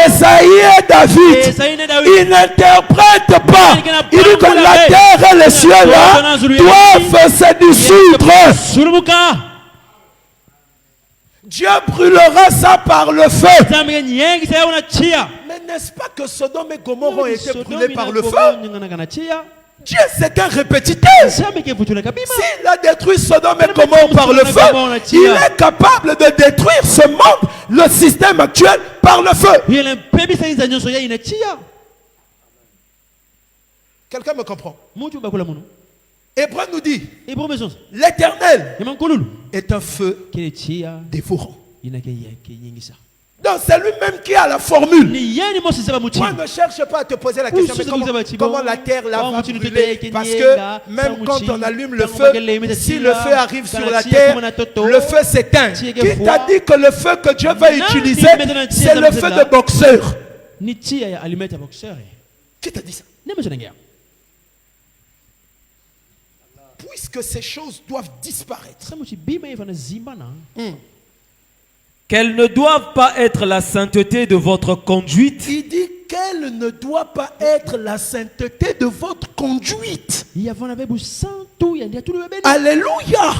Esaïe et David, il n'interprète pas. Il dit que la terre et le ciel là doivent se dissoudre. Dieu brûlera ça par le feu. Mais n'est-ce pas que Sodome et Gomorrhe ont été brûlés par le feu? Dieu, c'est un répétiteur. S'il a détruit Sodome et Gomorrhe par le feu, il est capable de détruire ce monde, le système actuel, par le feu. Quelqu'un me comprend? Hébreu nous dit, l'Éternel est un feu dévorant. Donc c'est lui-même qui a la formule. Moi, ne cherche pas à te poser la question comment la terre là va brûler. Parce que même quand on allume le feu, si le feu arrive sur la terre, le feu s'éteint. Qui t'a dit que le feu que Dieu va utiliser, c'est le feu de boxeur? Qui t'a dit ça? Puisque ces choses doivent disparaître. Qu'elles ne doivent pas être la sainteté de votre conduite. Il dit qu'elle ne doit pas être la sainteté de votre conduite. Alléluia.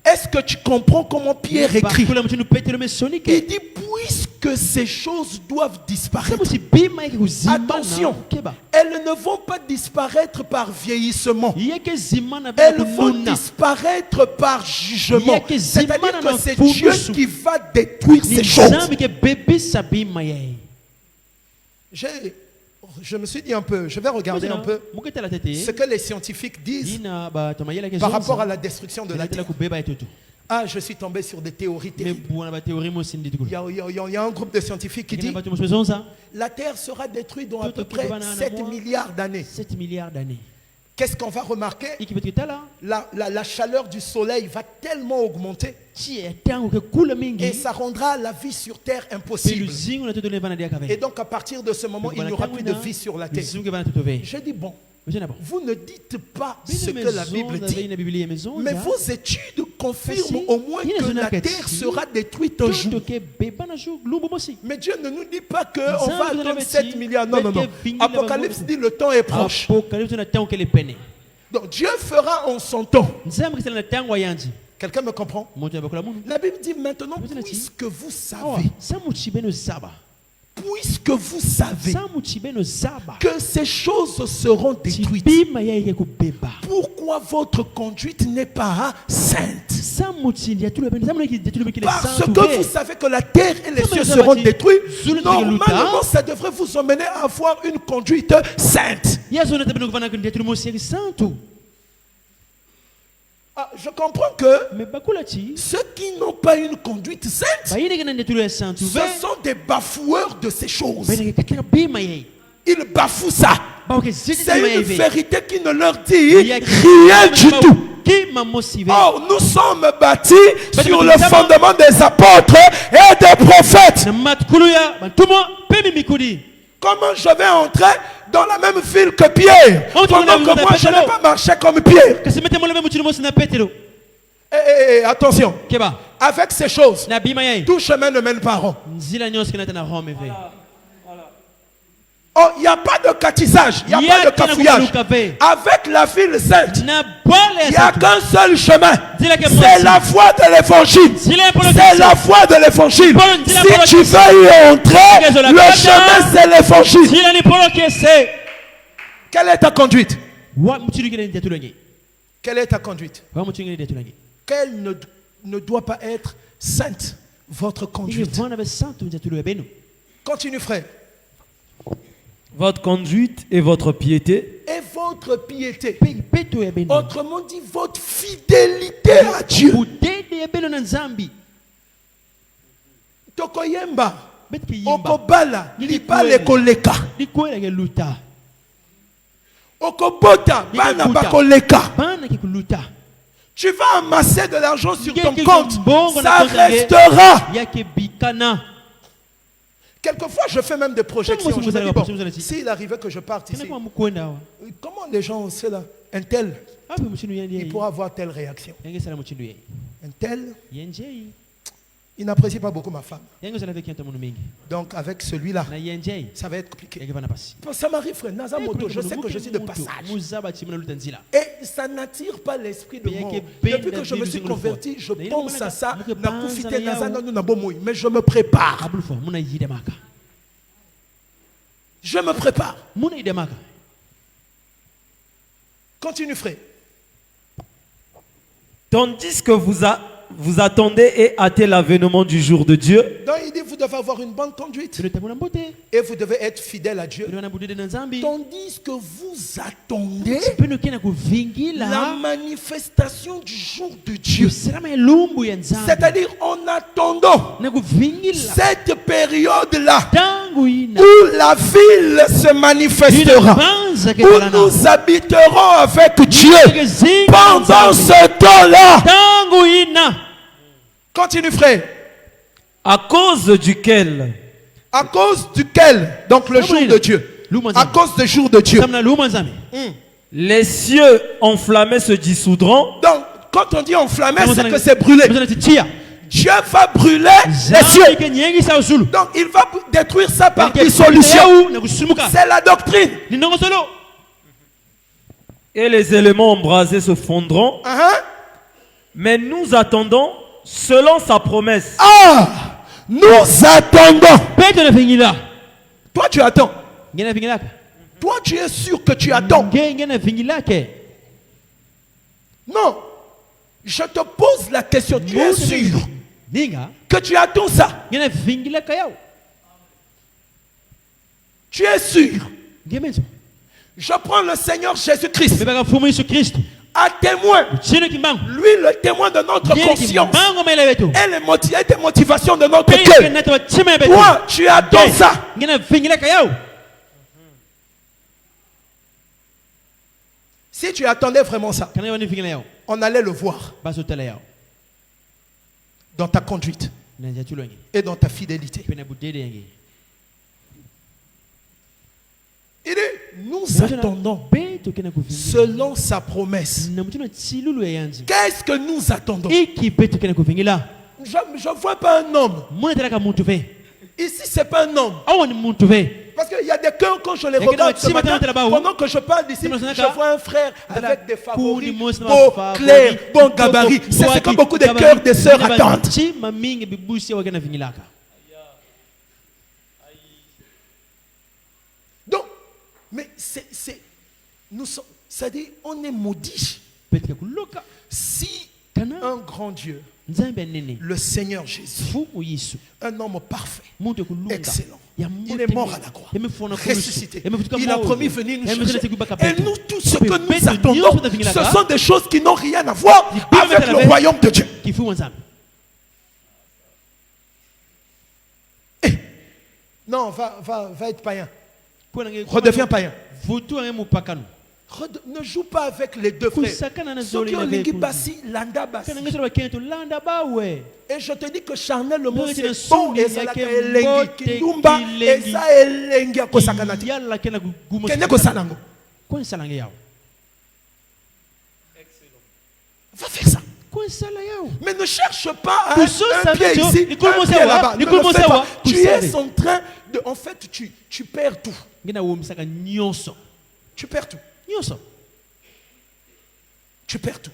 Est-ce que tu comprends comment Pierre écrit? Il dit puisque ces choses doivent disparaître. Attention, elles ne vont pas disparaître par vieillissement. Elles vont disparaître par jugement. C'est-à-dire que c'est Dieu qui va détruire ces choses. Je me suis dit un peu, je vais regarder un peu ce que les scientifiques disent par rapport à la destruction de la terre. Ah, je suis tombé sur des théories terribles. Il y a un groupe de scientifiques qui dit la terre sera détruite dans à peu près 7 milliards d'années. Qu'est-ce qu'on va remarquer? La chaleur du soleil va tellement augmenter et ça rendra la vie sur terre impossible. Et donc à partir de ce moment, il n'y aura plus de vie sur la terre. Je dis bon, vous ne dites pas ce que la Bible dit, mais vos études confirment au moins que la terre sera détruite un jour. Mais Dieu ne nous dit pas qu'on va attendre 7 milliards. Non, non, non. Apocalypse dit le temps est proche. Donc Dieu fera en son temps. Quelqu'un me comprend? La Bible dit maintenant, puisque vous savez que ces choses seront détruites, pourquoi votre conduite n'est pas sainte? Parce que vous savez que la terre et les cieux seront détruits. Normalement, ça devrait vous emmener à avoir une conduite sainte. Ah, je comprends que ceux qui n'ont pas une conduite sainte, ce sont des bafoueurs de ces choses. Ils bafouent ça. C'est une vérité qui ne leur dit rien du tout. Oh, nous sommes bâtis sur le fondement des apôtres et des prophètes. Comment je vais entrer dans la même ville que Pierre pendant que moi je n'ai pas marché comme Pierre? Attention, avec ces choses, tout chemin ne mène pas à Rome. Oh, il n'y a pas de catisage, il n'y a pas de cafouillage. Avec la ville sainte, il n'y a qu'un seul chemin. C'est la voie de l'évangile. C'est la voie de l'évangile. Si tu veux y entrer, le chemin c'est l'évangile. Quelle est ta conduite? Quelle est ta conduite? Quelle ne doit pas être sainte votre conduite? Continue, frère. Votre conduite et votre piété. Et votre piété. Autrement dit, votre fidélité à Dieu. Tokoyemba. Okobala. Lipa koleka. Okobota. Bana bakoleka. Tu vas amasser de l'argent sur ton compte. Ça restera. Quelquefois, je fais même des projections. Je me dis, bon, s'il arrivait que je parte ici, comment les gens, c'est là, un tel, il pourra avoir telle réaction. Un tel, il n'apprécie pas beaucoup ma femme. Donc, avec celui-là, ça va être compliqué. Ça m'arrive, frère, Nazamoto, je sais que je suis de passage. Et ça n'attire pas l'esprit de mort. Depuis que je me suis converti, je pense à ça. Mais je me prépare. Je me prépare. Continue, frère. Tandis que vous attendez et hâtez l'avènement du jour de Dieu. Donc il dit vous devez avoir une bonne conduite et vous devez être fidèle à Dieu. Tandis que vous attendez la manifestation du jour de Dieu. C'est-à-dire en attendant cette période-là où la ville se manifestera, où nous habiterons avec Dieu pendant ce temps-là. Continue, frère. À cause duquel, donc le jour de Dieu, à cause du jour de Dieu, les cieux enflammés se dissoudront. Donc quand on dit enflammé, c'est que c'est brûlé. Dieu va brûler les cieux. Donc il va détruire ça par dissolution. C'est la doctrine. Et les éléments embrasés se fondront. Mais nous attendons selon sa promesse. Nous attendons. Toi tu attends. Toi tu es sûr que tu attends. Non. Je te pose la question. Tu es sûr que tu attends ça? Tu es sûr? Je prends le Seigneur Jésus-Christ à témoin. Lui, le témoin de notre conscience et les motivations de notre cœur. Toi, tu attends ça. Si tu attendais vraiment ça, on allait le voir dans ta conduite et dans ta fidélité. Il dit, nous attendons selon sa promesse. Qu'est-ce que nous attendons? Je ne vois pas un homme. Ici, ce n'est pas un homme. Parce qu'il y a des cœurs, quand je les regarde ce matin, pendant que je parle d'ici, je vois un frère avec des favoris, beau, clair, bon gabarit. C'est ce que beaucoup de cœurs des sœurs attendent. Donc, mais c'est-à-dire, on est maudit. Si un grand Dieu, le Seigneur Jésus, un homme parfait, excellent, il est mort à la croix, ressuscité, il a promis venir nous chercher. Et nous, tout ce que nous attendons, ce sont des choses qui n'ont rien à voir avec le royaume de Dieu. Non, va être païen. Redeviens païen. Ne joue pas avec les deux frères. Ceux qui ont l'ingibasi, landa basi. Et je te dis que charnel, le mot c'est bon. Et ça elengi kindumba. Et ça elengi akosakanati. Kene kosalango. Va faire ça. Mais ne cherche pas un pied ici, un pied là-bas. Ne le fais pas. Tu es en train de... En fait, tu perds tout. Tu perds tout. Tu perds tout.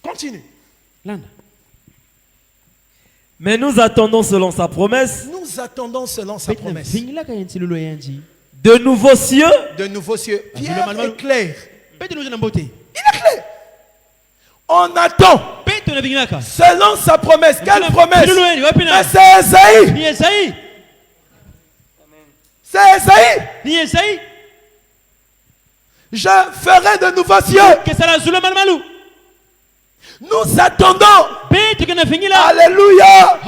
Continue. Mais nous attendons selon sa promesse. Nous attendons selon sa promesse. De nouveaux cieux. De nouveaux cieux. Pierre est clair. Il est clair. On attend. Selon sa promesse. Quelle promesse? C'est Esaïe. C'est Esaïe. Je ferai de nouveaux cieux. Nous attendons. Alléluia.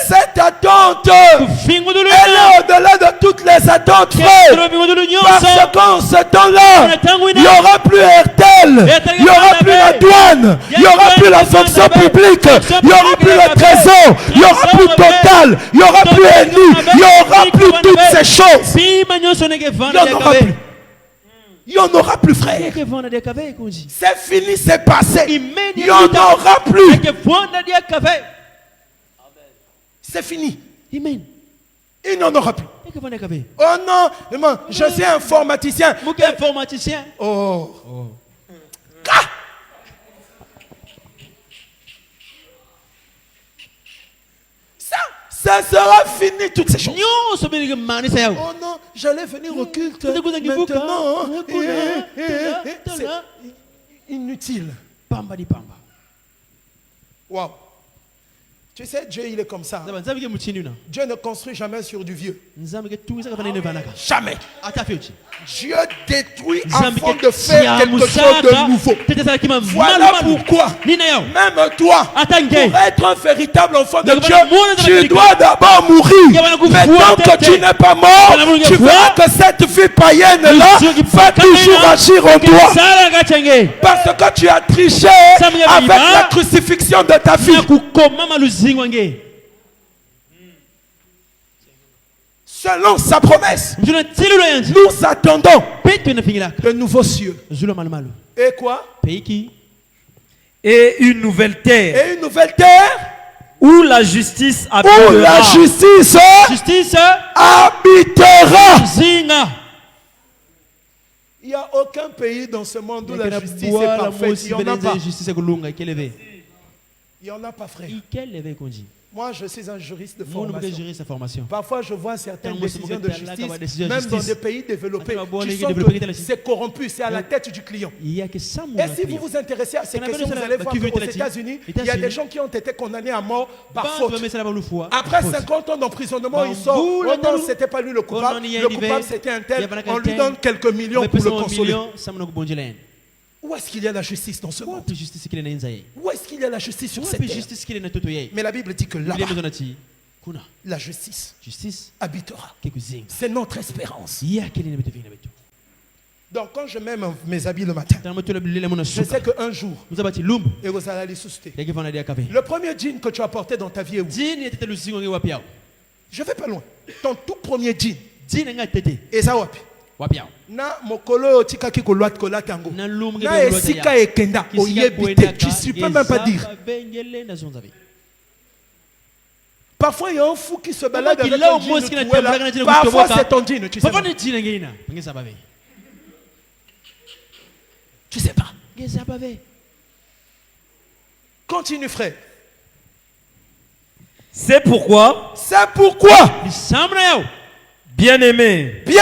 Cette attente, elle est au-delà de toutes les attentes, frère. Parce qu'en ce temps-là, il n'y aura plus RTL, il n'y aura plus la douane, il n'y aura plus la fonction publique, il n'y aura plus le trésor, il n'y aura plus Total, il n'y aura plus Eni, il n'y aura plus toutes ces choses. Il n'y en aura plus. Il n'y en aura plus, frère. C'est fini, c'est passé. Il n'y en aura plus. C'est fini. Il n'y en aura plus. Oh non, je suis informaticien. Oh. Ça sera fini, toutes ces choses. Oh non, j'allais venir au culte maintenant. C'est inutile. Wow. Tu sais, Dieu, il est comme ça. Dieu ne construit jamais sur du vieux. Jamais. Dieu détruit avant de faire quelque chose de nouveau. Voilà pourquoi, même toi, pour être un véritable enfant de Dieu, tu dois d'abord mourir. Mais tant que tu n'es pas mort, tu verras que cette vie païenne-là va toujours agir en toi. Parce que tu as triché avec la crucifixion de ta vie. Selon sa promesse, nous attendons de nouveaux cieux. Et quoi? Et une nouvelle terre. Et une nouvelle terre où la justice habitera. Où la justice habitera. Il n'y a aucun pays dans ce monde où la justice est parfaite. Il n'y en a pas. Il n'y en a pas, frère. Moi, je suis un juriste de formation. Parfois, je vois certaines décisions de justice, même dans des pays développés, tu sens que c'est corrompu, c'est à la tête du client. Et si vous vous intéressez à ces questions, vous allez voir qu'aux États-Unis, il y a des gens qui ont été condamnés à mort par faute. Après 50 ans d'emprisonnement, ils sortent. Oh non, c'était pas lui le coupable. Le coupable, c'était un tel. On lui donne quelques millions pour le consoler. Où est-ce qu'il y a la justice dans ce monde? Où est-ce qu'il y a la justice sur cette terre? Mais la Bible dit que là-bas, la justice habitera. C'est notre espérance. Donc quand je mets mes habits le matin, je sais qu'un jour, et vous allez les souster. Le premier jean que tu as porté dans ta vie est où? Je vais pas loin. Ton tout premier jean. Et ça wapi? Na mokolo tikaki kolwat kolatango. Na esika ekenda oyebite. Tu peux même pas dire. Parfois il y a un fou qui se balade avec un jean. Parfois c'est ton jean, tu sais pas. Tu sais pas. Continue, frère. C'est pourquoi. Bien-aimé. Donc,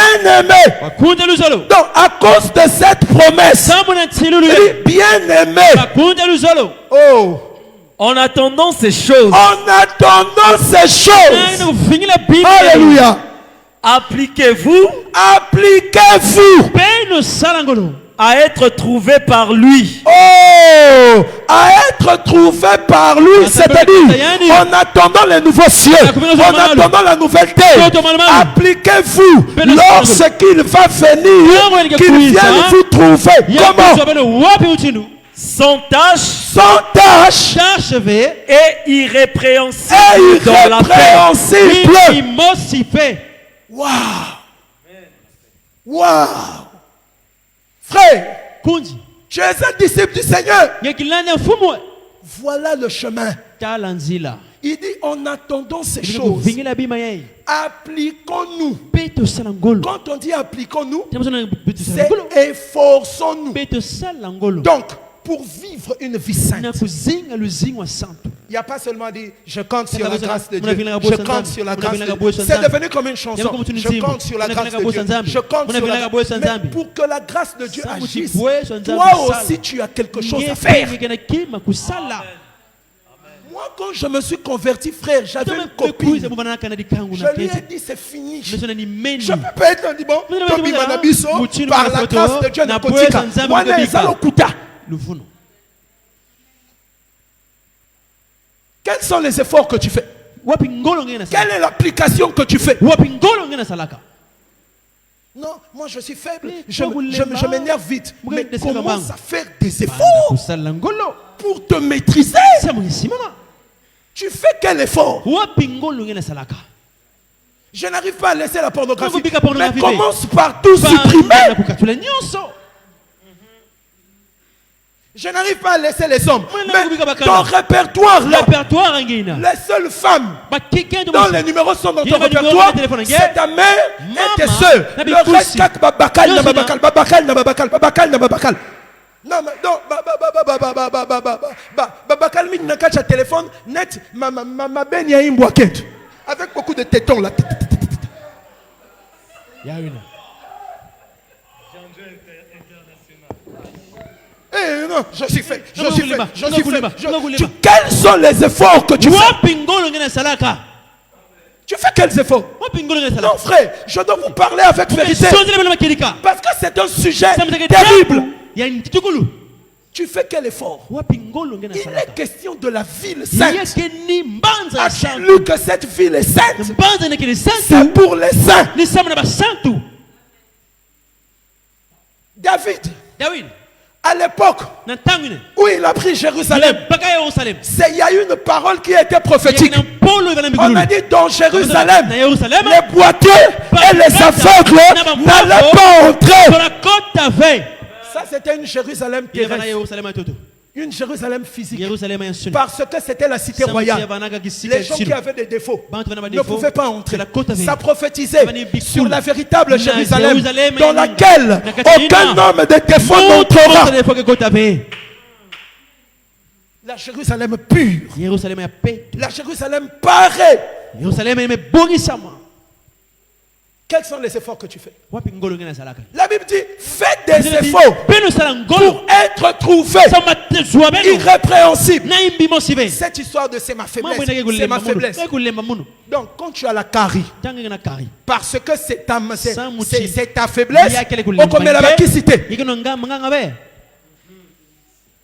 à cause de cette promesse, bien-aimé. Oh. En attendant ces choses. Alléluia. Appliquez-vous. À être trouvé par lui. Oh, à être trouvé par lui, c'est-à-dire en attendant les nouveaux cieux, en attendant la nouvelle terre. Appliquez-vous lorsqu'il va venir, qu'il vienne vous trouver. Comment? Sans tâche et irrépréhensible dans la paix. Waouh! Waouh! Frère, tu es un disciple du Seigneur. Voilà le chemin. Il dit en attendant ces choses, appliquons-nous. Quand on dit appliquons-nous, c'est efforçons-nous. Donc, pour vivre une vie sainte, il n'y a pas seulement dit je compte sur la grâce de Dieu, je compte sur la grâce de Dieu. C'est devenu comme une chanson. Je compte sur la grâce de Dieu, je compte sur la grâce de Dieu. Mais pour que la grâce de Dieu agisse, toi aussi tu as quelque chose à faire. Moi, quand je me suis converti, frère, j'avais une copine. Je lui ai dit, c'est fini. Je ne peux pas être un bon. Par la grâce de Dieu, quels sont les efforts que tu fais? Quelle est l'application que tu fais? Non, moi je suis faible, je m'énerve vite. Mais commence à faire des efforts pour te maîtriser. Tu fais quel effort? Je n'arrive pas à laisser la pornographie, mais commence par tout supprimer. Je n'arrive pas à laisser les hommes, mais ton répertoire là, les seules femmes dont les numéros sont dans ton répertoire, c'est ta mère et tes soeurs. Le reste, babakal. Non, mais non, babakal mit na kacha téléphone net, ma ben ya imboaket avec beaucoup de tétons là. Eh non, je suis fait. Quels sont les efforts que tu fais? Tu fais quels efforts? Non frère, je dois vous parler avec vérité. Parce que c'est un sujet terrible. Tu fais quel effort? Il est question de la ville sainte. As-tu lu que cette ville est sainte? C'est pour les saints. David, à l'époque où il a pris Jérusalem, il y a eu une parole qui a été prophétique. On a dit dans Jérusalem, les boiteux et les aveugles n'allaient pas entrer. Ça, c'était une Jérusalem terrestre. Une Jérusalem physique. Parce que c'était la cité royale. Les gens qui avaient des défauts ne pouvaient pas entrer. Ça prophétisait sur la véritable Jérusalem dans laquelle aucun homme de défaut n'entrera. La Jérusalem pure. La Jérusalem parée. Quels sont les efforts que tu fais? La Bible dit, faites des efforts pour être trouvé irrépréhensible. Cette histoire de c'est ma faiblesse. C'est ma faiblesse. Donc quand tu as la carie, parce que c'est ta faiblesse, on commet la vaquicité.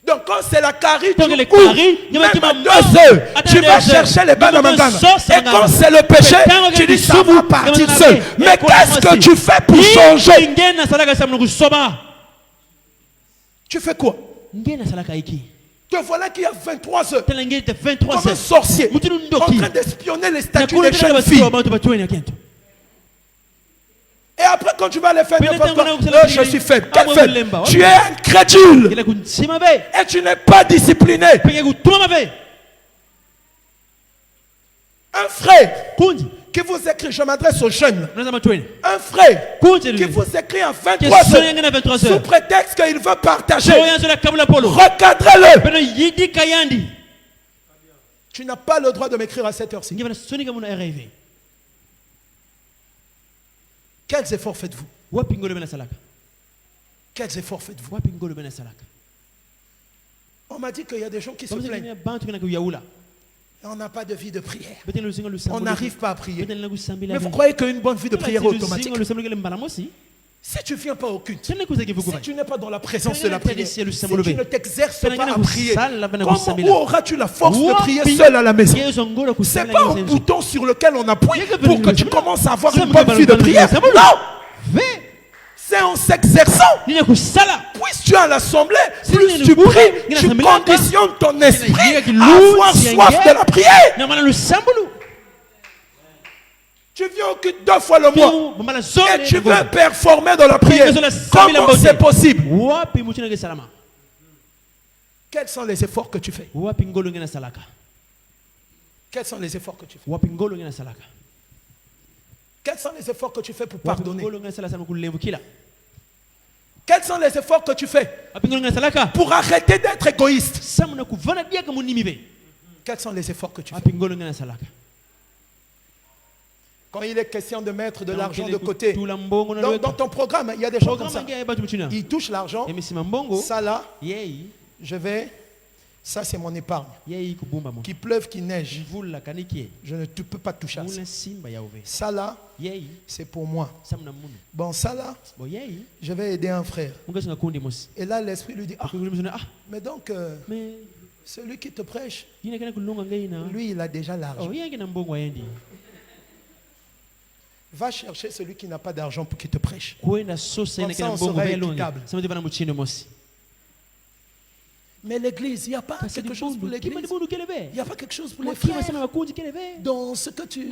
Donc quand c'est la carie, tu cours, même à 2 heures, tu vas chercher les banamangana. Et quand c'est le péché, tu dis ça va partir seul. Mais qu'est-ce que tu fais pour changer? Tu fais quoi? Te voilà qui a 23 heures, comme un sorcier, en train d'espionner les statues des jeunes filles. Et après, quand tu vas les faire, je suis faible. Quel faible? Tu es incrédule. Et tu n'es pas discipliné. Un frère qui vous écrit, je m'adresse aux jeunes. Un frère qui vous écrit à 23 heures sous prétexte qu'il veut partager. Recadrez-le. Tu n'as pas le droit de m'écrire à cette heure-ci. Quels efforts faites-vous? Quels efforts faites-vous? On m'a dit qu'il y a des gens qui se plaignent. On n'a pas de vie de prière. On n'arrive pas à prier. Mais vous croyez qu'une bonne vie de prière est automatique? Si tu ne viens pas au culte, si tu n'es pas dans la présence de la prière, si tu ne t'exerces pas à prier, où auras-tu la force de prier seul à la maison? Ce n'est pas un bouton sur lequel on appuie pour que tu commences à avoir une bonne vie de prière. Non! C'est en s'exerçant. Plus tu es à l'assemblée, plus tu pries, tu conditionnes ton esprit à avoir soif de la prière. Tu viens au culte 2 fois le mois et tu veux performer dans la prière. Comment c'est possible? Quels sont les efforts que tu fais? Quels sont les efforts que tu fais? Quels sont les efforts que tu fais pour pardonner? Quels sont les efforts que tu fais pour arrêter d'être égoïste? Quels sont les efforts que tu fais? Quand il est question de mettre de l'argent de côté, dans ton programme, il y a des gens comme ça. Ils touchent l'argent. Ça là, ça c'est mon épargne. Qu'il pleuve, qu'il neige, je ne peux pas toucher à ça. Ça là, c'est pour moi. Bon, ça là, je vais aider un frère. Et là, l'esprit lui dit, mais donc, celui qui te prêche, lui, il a déjà l'argent. Va chercher celui qui n'a pas d'argent pour qu'il te prêche. Comme ça, on sera équitable. Mais l'église, il n'y a pas quelque chose pour l'église. Il n'y a pas quelque chose pour les frères. Dans ce que tu...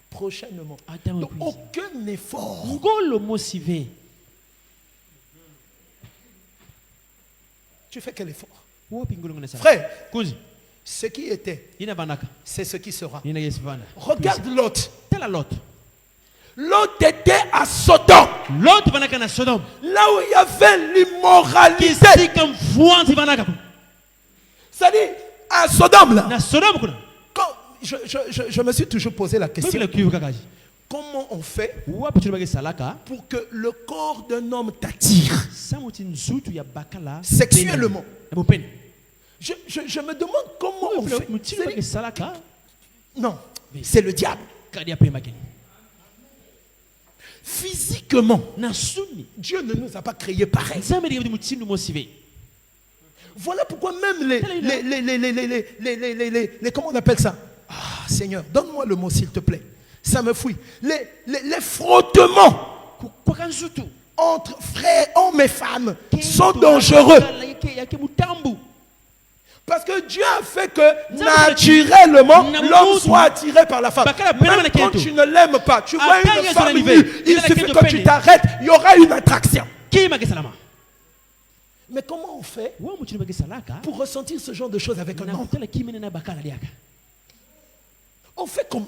Prochainement. Donc, aucun effort. Tu fais quel effort? Frère, ce qui était, c'est ce qui sera. Regarde Lot. Lot était à Sodome. Là où il y avait l'immoralité. C'est-à-dire, à Sodome là. Quand je me suis toujours posé la question. Comment on fait pour que le corps d'un homme t'attire sexuellement? Je me demande comment on fait. Non, c'est le diable. Physiquement, Dieu ne nous a pas créés pareil. Voilà pourquoi même les comment on appelle ça? Ah, Seigneur, donne-moi le mot s'il te plaît. Ça me fouille. Les frottements entre frères, hommes et femmes sont dangereux. Parce que Dieu a fait que naturellement l'homme soit attiré par la femme. Même quand tu ne l'aimes pas, tu vois une femme nue, il suffit que tu t'arrêtes, il y aura une attraction. Mais comment on fait pour ressentir ce genre de choses avec un homme? On fait comment?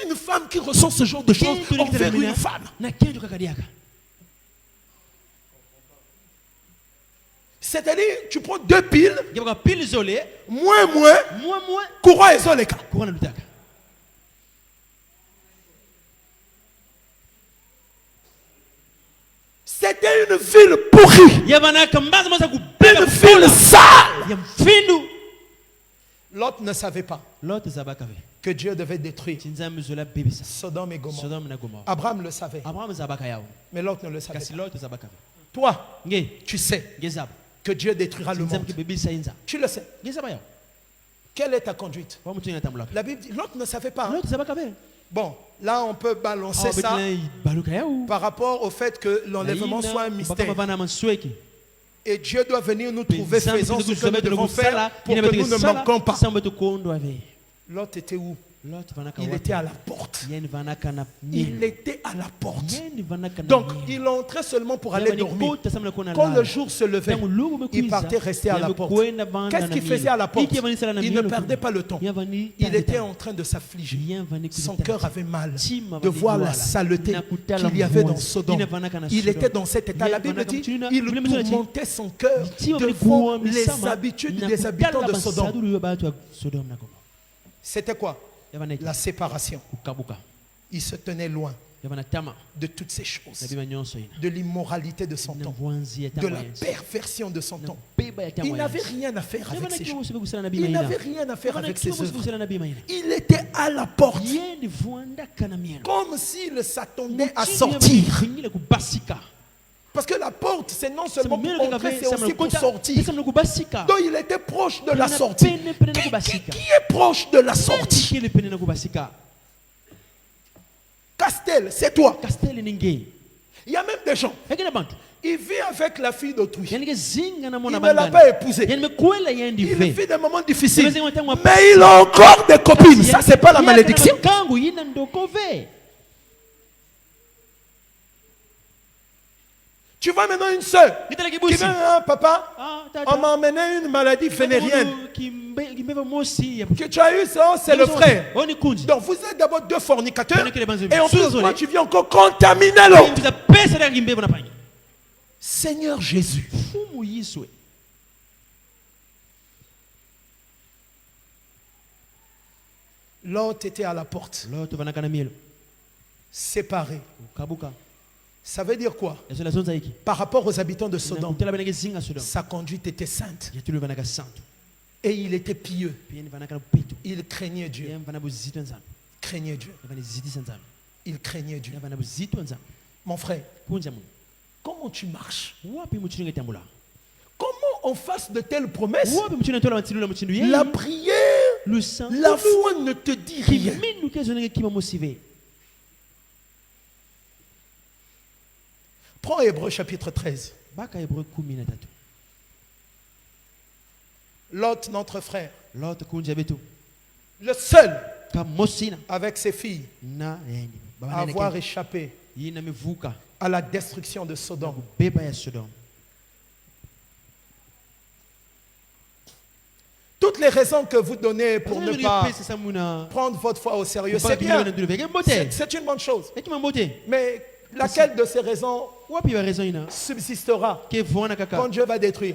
Une femme qui ressent ce genre de choses envers une femme. C'est-à-dire, tu prends 2 piles, moins, courant isolé. C'était une ville pourrie. Une ville sale. Lot ne savait pas que Dieu devait détruire Sodome et Gomorrhe. Abraham le savait. Mais Lot ne le savait pas. Toi, tu sais que Dieu détruira le monde. Tu le sais. Quelle est ta conduite? La Bible dit, Lot ne savait pas. Bon, là on peut balancer ça par rapport au fait que l'enlèvement soit un mystère. Et Dieu doit venir nous trouver faisant ce que nous devons faire pour que nous ne manquons pas. Lot était où? Il était à la porte. Il était à la porte. Donc, il entrait seulement pour aller dormir. Quand le jour se levait, il partait rester à la porte. Qu'est-ce qu'il faisait à la porte? Il ne perdait pas le temps. Il était en train de s'affliger. Son cœur avait mal de voir la saleté qu'il y avait dans Sodome. Il était dans cet état. La Bible dit il tourmentait son cœur de voir les habitudes des habitants de Sodome. C'était quoi? La séparation. Il se tenait loin de toutes ces choses, de l'immoralité de son temps, de la perversion de son temps. Il n'avait rien à faire avec ces choses. Il n'avait rien à faire avec ses œuvres. Il était à la porte, comme s'il s'attendait à sortir. Parce que la porte, c'est non seulement pour entrer, c'est aussi pour sortir. Donc il était proche de la sortie. Qui est proche de la sortie? Castel, c'est toi. Il y a même des gens. Il vit avec la fille d'autrui. Il ne l'a pas épousée. Il vit des moments difficiles. Mais il a encore des copines. Ça, c'est pas la malédiction. Tu vois maintenant une soeur qui vient, papa, on m'a emmené une maladie vénérienne. Que tu as eu ça, c'est le frère. Donc vous êtes d'abord 2 fornicateurs. Et en plus, toi, tu viens encore contaminer l'autre. Seigneur Jésus. L'autre était à la porte. Séparé. Ça veut dire quoi? Par rapport aux habitants de Sodome, sa conduite était sainte. Et il était pieux. Il craignait Dieu. Craignait Dieu. Il craignait Dieu. Mon frère, comment tu marches? Comment on fasse de telles promesses? La prière, la foi ne te dit rien. Prends Hébreux chapitre 13. Lot, notre frère, le seul avec ses filles à avoir échappé à la destruction de Sodome. Toutes les raisons que vous donnez pour ne pas prendre votre foi au sérieux, c'est bien. C'est une bonne chose. Mais laquelle de ces raisons subsistera quand Dieu va détruire?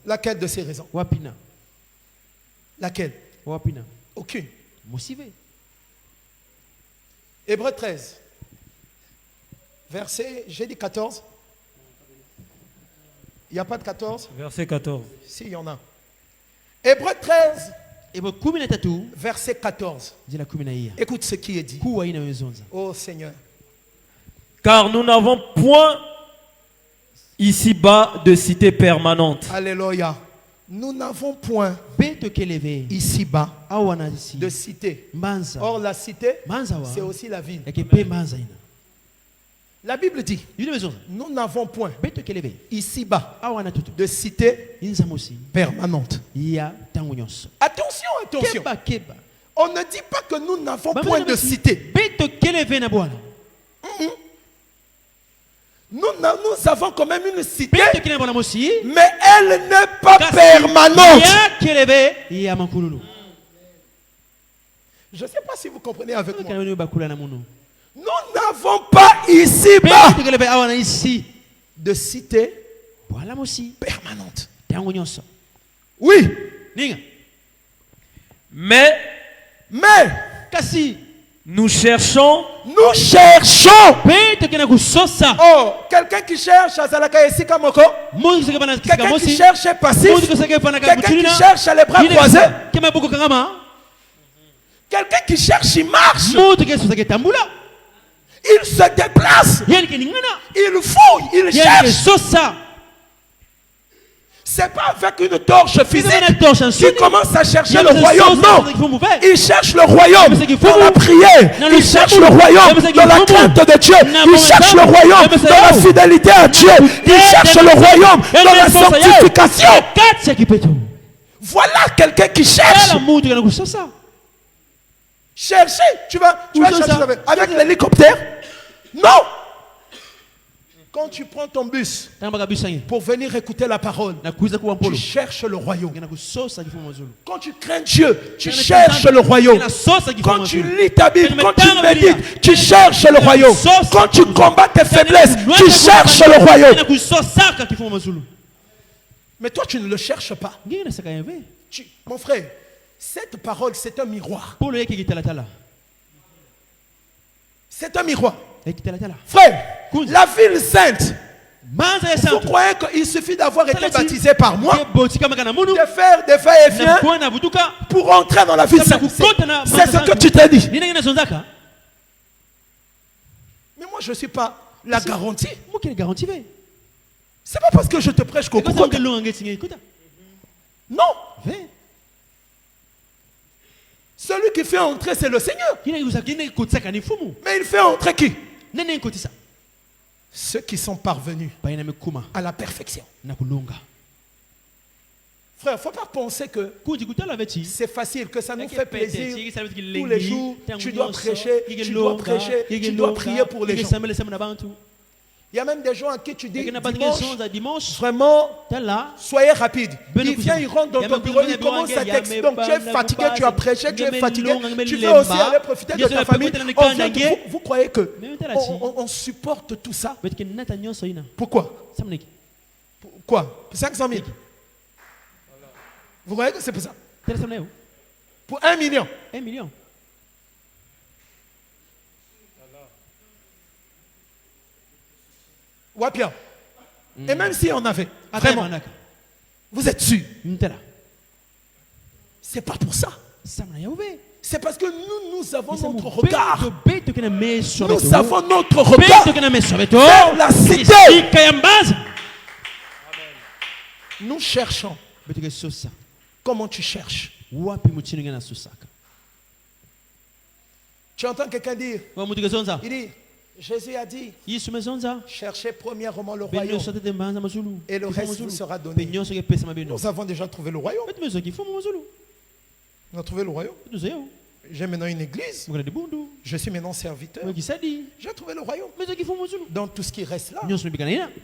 Laquelle de ces raisons? Laquelle? Aucune. Hébreux 13. Verset, j'ai dit 14. Il n'y a pas de 14? Verset 14. Si, il y en a. Hébreux 13. Verset 14. Écoute ce qui est dit. Oh Seigneur. Car nous n'avons point ici-bas de cité permanente. Alléluia. Nous n'avons point ici-bas de cité. Or la cité, c'est aussi la ville. La Bible dit, nous n'avons point ici-bas de cité permanente. Attention, attention. On ne dit pas que nous n'avons point de cité. Nous avons quand même une cité, mais elle n'est pas permanente. Je ne sais pas si vous comprenez avec moi. Nous n'avons pas ici-bas de cité permanente. Oui. Mais nous cherchons. Oh, quelqu'un qui cherche à Zalaka et Sikamoko. Quelqu'un qui cherche est passif. Quelqu'un qui cherche à les bras croisés. Quelqu'un qui cherche, il marche. Il se déplace. Il fouille, il cherche. C'est pas avec une torche physique qu'il commence à chercher le royaume. Non, il cherche le royaume dans la prière. Il cherche le royaume dans la crainte de Dieu. Il cherche le royaume dans la fidélité à Dieu. Il cherche le royaume dans la sanctification. Voilà quelqu'un qui cherche. Chercher, tu vas chercher avec l'hélicoptère? Non. Quand tu prends ton bus pour venir écouter la parole, tu cherches le royaume. Quand tu crains Dieu, tu cherches le royaume. Quand tu lis ta Bible, quand tu médites, tu cherches le royaume. Quand tu combats tes faiblesses, tu cherches le royaume. Mais toi, tu ne le cherches pas. Mon frère, cette parole, c'est un miroir. C'est un miroir. Frère, la ville sainte. Vous croyez qu'il suffit d'avoir été baptisé par moi, de faire des va-et-vient pour entrer dans la ville sainte? C'est ce que tu t'es dit. Mais moi, je ne suis pas la garantie. C'est pas parce que je te prêche qu'au courant. Non. Celui qui fait entrer, c'est le Seigneur. Mais il fait entrer qui? Ceux qui sont parvenus à la perfection. Frère, il ne faut pas penser que c'est facile, que ça nous fait plaisir. Tous les jours, tu dois prêcher, tu dois prêcher, tu dois prier pour les gens. Il y a même des gens à qui tu dis dimanche, vraiment, soyez rapide. Il vient, il rentre dans ton bureau, il commence à texter. Donc tu es fatigué, tu as prêché, tu es fatigué. Tu veux aussi aller profiter de ta famille. Vous croyez que on supporte tout ça? Pourquoi? Pourquoi? Pour 500 000. Vous croyez que c'est pour ça? Pour 1 million. 1 million. Wapia. Et même si on avait, vraiment, vous êtes sûr? C'est pas pour ça. C'est parce que nous avons notre regard. Nous avons notre regard vers la cité. Nous cherchons. Comment tu cherches? Tu entends quelqu'un dire, il dit, Jésus a dit, cherchez premièrement le royaume et le reste vous sera donné. Nous avons déjà trouvé le royaume. On a trouvé le royaume. J'ai maintenant une église. Je suis maintenant serviteur. J'ai trouvé le royaume. Dans tout ce qui reste là,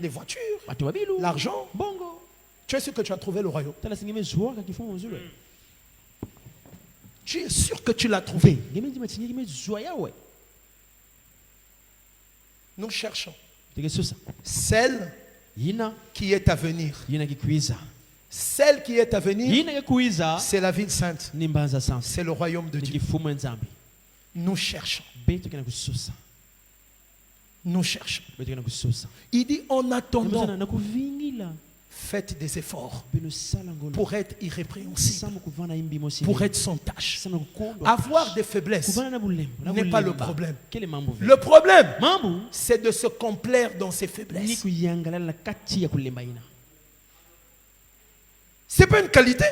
les voitures, l'argent. Tu es sûr que tu as trouvé le royaume? Tu es sûr que tu l'as trouvé? Nous cherchons celle qui est à venir. Celle qui est à venir, c'est la ville sainte. C'est le royaume de Dieu. Nous cherchons. Nous cherchons. Il dit en attendant, faites des efforts pour être irrépréhensible, pour être sans tâche. Avoir des faiblesses n'est pas le problème. Le problème, c'est de se complaire dans ses faiblesses. C'est pas une qualité.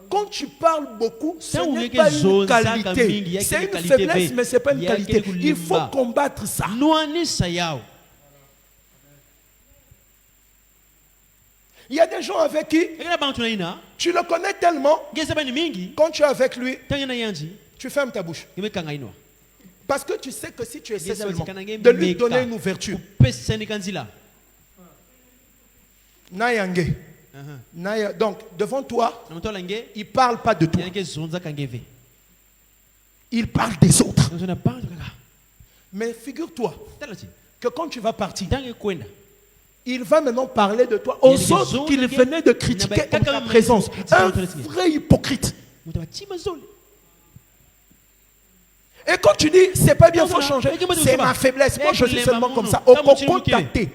Quand tu parles beaucoup, ce n'est pas une qualité. C'est une faiblesse, mais ce n'est pas une qualité. Il faut combattre ça. Il y a des gens avec qui tu le connais tellement, quand tu es avec lui, tu fermes ta bouche. Parce que tu sais que si tu essaies seulement de lui donner une ouverture, donc devant toi, il ne parle pas de toi. Il parle des autres. Mais figure-toi que quand tu vas partir, il va maintenant parler de toi aux autres qu'il venait de critiquer en ta présence. Un vrai hypocrite. Et quand tu dis, c'est pas bien, il faut changer, c'est ma faiblesse. Moi, je suis seulement comme ça. Au coco tâté.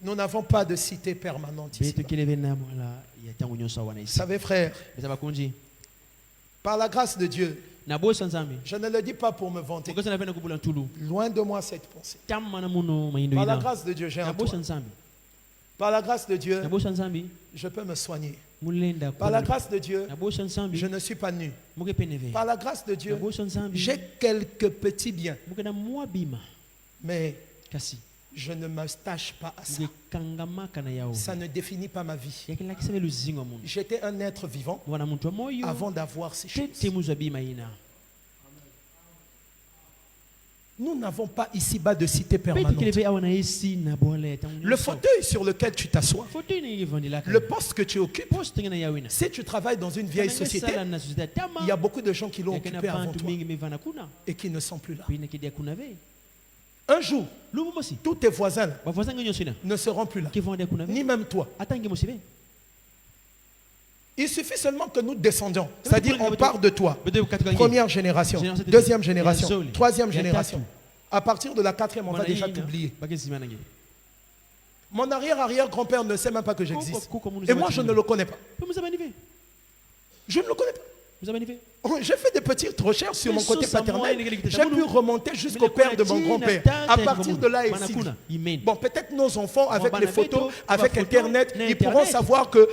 Nous n'avons pas de cité permanente ici. Vous savez, frère, par la grâce de Dieu, je ne le dis pas pour me vanter. Loin de moi cette pensée. Par la grâce de Dieu, j'ai un toit. Par la grâce de Dieu, je peux me soigner. Par la grâce de Dieu, je ne suis pas nu. Par la grâce de Dieu, j'ai quelques petits biens. Mais je ne m'attache pas à ça. Ça ne définit pas ma vie. J'étais un être vivant avant d'avoir ces choses. Nous n'avons pas ici-bas de cité permanente. Le fauteuil sur lequel tu t'assois, le poste que tu occupes, si tu travailles dans une vieille société, il y a beaucoup de gens qui l'ont occupé avant toi et qui ne sont plus là. Un jour, tous tes voisins ne seront plus là, ni même toi. Il suffit seulement que nous descendions. C'est-à-dire on part de toi. Première génération, deuxième génération, troisième génération. À partir de la quatrième, on va déjà t'oublier. Mon arrière-arrière-grand-père ne sait même pas que j'existe. Et moi, je ne le connais pas. Je ne le connais pas. J'ai fait des petites recherches sur mon côté paternel. J'ai pu remonter jusqu'au père de mon grand-père. À partir de là, bon, peut-être nos enfants, avec les photos, avec Internet, ils pourront savoir que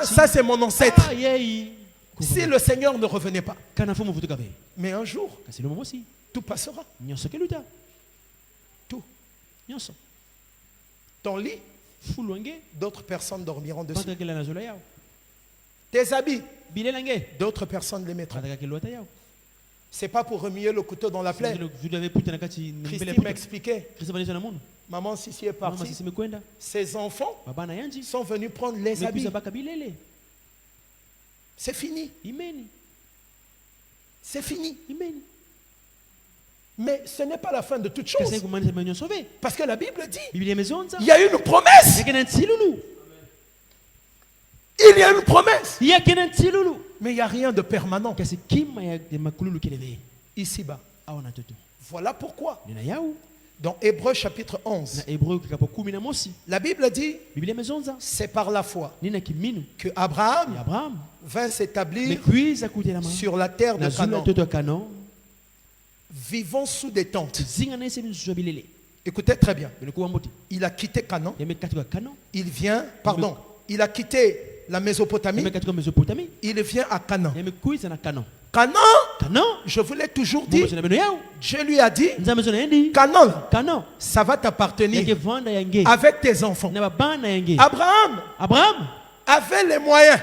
ça c'est mon ancêtre. Si le Seigneur ne revenait pas. Mais un jour, tout passera. Tout. Ton lit, d'autres personnes dormiront dessus. Tes habits, d'autres personnes les mettront. C'est pas pour remuer le couteau dans la plaie. Christine m'expliquait. Maman Sissi est partie. Ses enfants sont venus prendre les habits. C'est fini. C'est fini. Mais ce n'est pas la fin de toute chose. Parce que la Bible dit, il y a une promesse. Il y a une promesse. Mais il n'y a rien de permanent. Ici-bas. Voilà pourquoi. Dans Hébreux chapitre 11, la Bible dit, c'est par la foi que Abraham vint s'établir sur la terre de Canaan, vivant sous des tentes. Écoutez très bien. Il a quitté Canaan. Il a quitté la Mésopotamie. Il vient à Canaan. Canaan, je vous l'ai toujours dit, Dieu lui a dit, Canaan, ça va t'appartenir avec tes enfants. Abraham avait les moyens.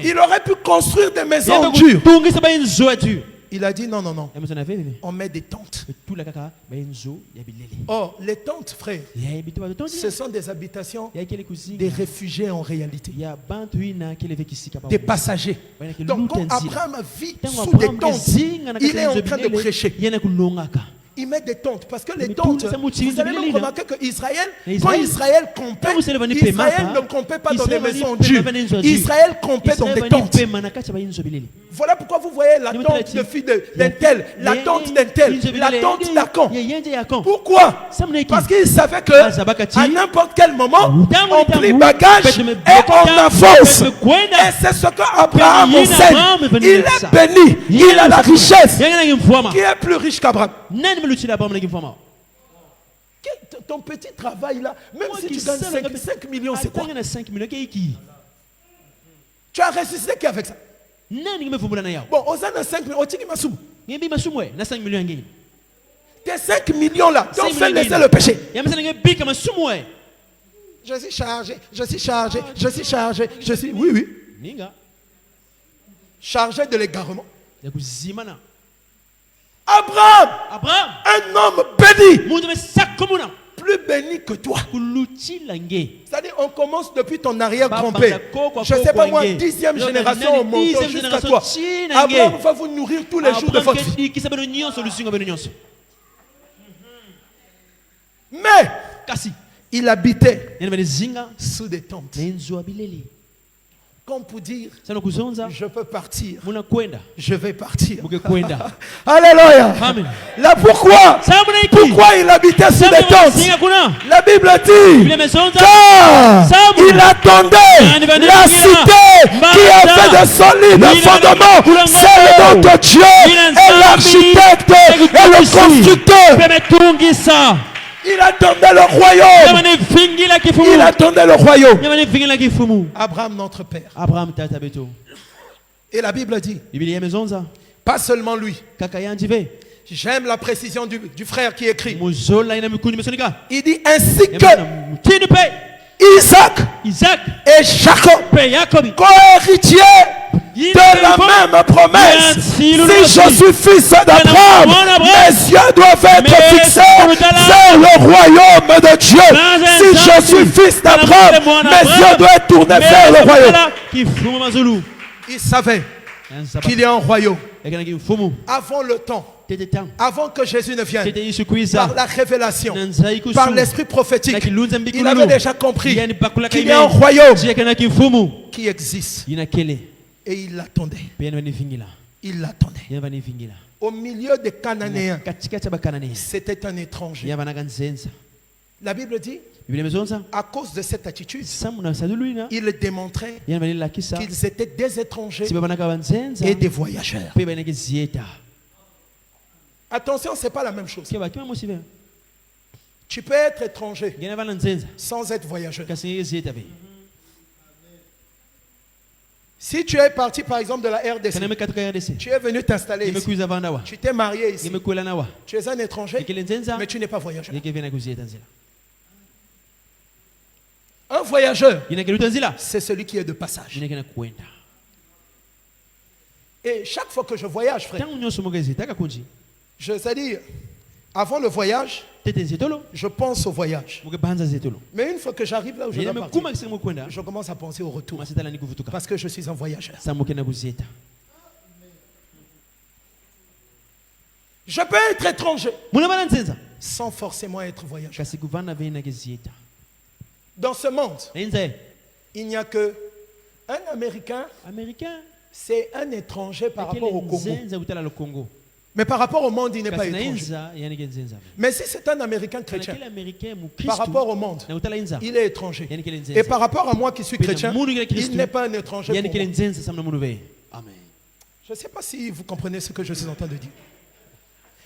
Il aurait pu construire des maisons dures. Il a dit non. On met des tentes. Or, les tentes, frère, ce sont des habitations des réfugiés en réalité. Des passagers. Donc, quand Abraham vit sous des tentes, il est en train de prêcher. il met des tentes. Parce que les tentes, vous allez même remarquer que Israël, quand Israël campait, Israël ne campait pas dans des maisons dures. Israël campait dans des tentes. Voilà pourquoi vous voyez la tente de fille d'un tel, la tente d'un tel, la tente d'Acan. Pourquoi? Parce qu'ils savaient qu'à n'importe quel moment, on prit bagage et on avance. Et c'est ce que Abraham enseigne. Il est béni, il a la richesse. Qui est plus riche qu'Abraham? Ton petit travail là, même si tu gagnes 5 millions, c'est quoi? Tu as résisté qu'avec ça? Bon, aux années 5 millions, tes 5 millions là, tu as fait laisser le péché. Je suis chargé, je suis chargé, je suis chargé, je suis... Oui, oui. Chargé de l'égarement. Abraham, un homme béni, plus béni que toi. C'est-à-dire, on commence depuis ton arrière-grand-père. Je ne sais pas moi, 10e génération, on monte jusqu'à toi. Abraham va vous nourrir tous les jours de votre vie. Mais, il habitait sous des tentes. Comme pour dire, je peux partir. Je vais partir. Alléluia. Là pourquoi? Pourquoi il habitait sous des tentes? La Bible dit, car il attendait la cité qui avait de solides fondements, celle dont Dieu est l'architecte et le constructeur. Il attendait le royaume. Il attendait le royaume. Abraham, notre père. Et la Bible dit, pas seulement lui. J'aime la précision du frère qui écrit. Il dit ainsi que Isaac et Jacob, co-héritiers de la même promesse. Si je suis fils d'Abraham, mes yeux doivent être fixés vers le royaume de Dieu. Si je suis fils d'Abraham, mes yeux doivent être tournés vers le royaume. Il savait qu'il y a un royaume. Avant le temps, avant que Jésus ne vienne, par la révélation, par l'esprit prophétique, il avait déjà compris qu'il y a un royaume qui existe. Et il l'attendait. Il l'attendait. Au milieu des Cananéens, c'était un étranger. La Bible dit, à cause de cette attitude, il démontrait qu'ils étaient des étrangers et des voyageurs. Attention, ce n'est pas la même chose. Tu peux être étranger sans être voyageur. Si tu es parti par exemple de la RDC, tu es venu t'installer ici, tu t'es marié ici, tu es un étranger, mais tu n'es pas voyageur. Un voyageur, c'est celui qui est de passage. Et chaque fois que je voyage, frère, c'est-à-dire, avant le voyage, je pense au voyage. Mais une fois que j'arrive là où je dois partir, je commence à penser au retour. Parce que je suis un voyageur. Je peux être étranger sans forcément être voyageur. Dans ce monde, il n'y a que un Américain, c'est un étranger par rapport au Congo. Mais par rapport au monde, il n'est pas étranger. Mais si c'est un Américain chrétien, par rapport au monde, il est étranger. Et par rapport à moi qui suis chrétien, il n'est pas un étranger pour moi. Amen. Je ne sais pas si vous comprenez ce que je suis en train de dire.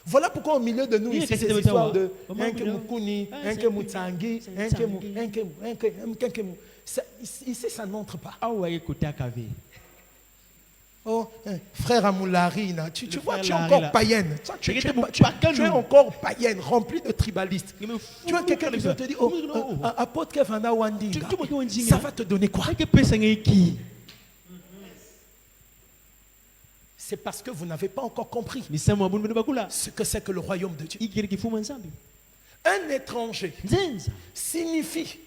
Voilà pourquoi au milieu de nous, ici, ces histoires de ici, ça n'entre pas. Oh, frère Amoulari, tu vois, tu es encore païenne. Tu es encore païenne, remplie de tribalistes. Tu vois quelqu'un qui va te dire, apôtre Kevanda Wandinga, ça va te donner quoi? C'est parce que vous n'avez pas encore compris ce que c'est que le royaume de Dieu. Un étranger signifie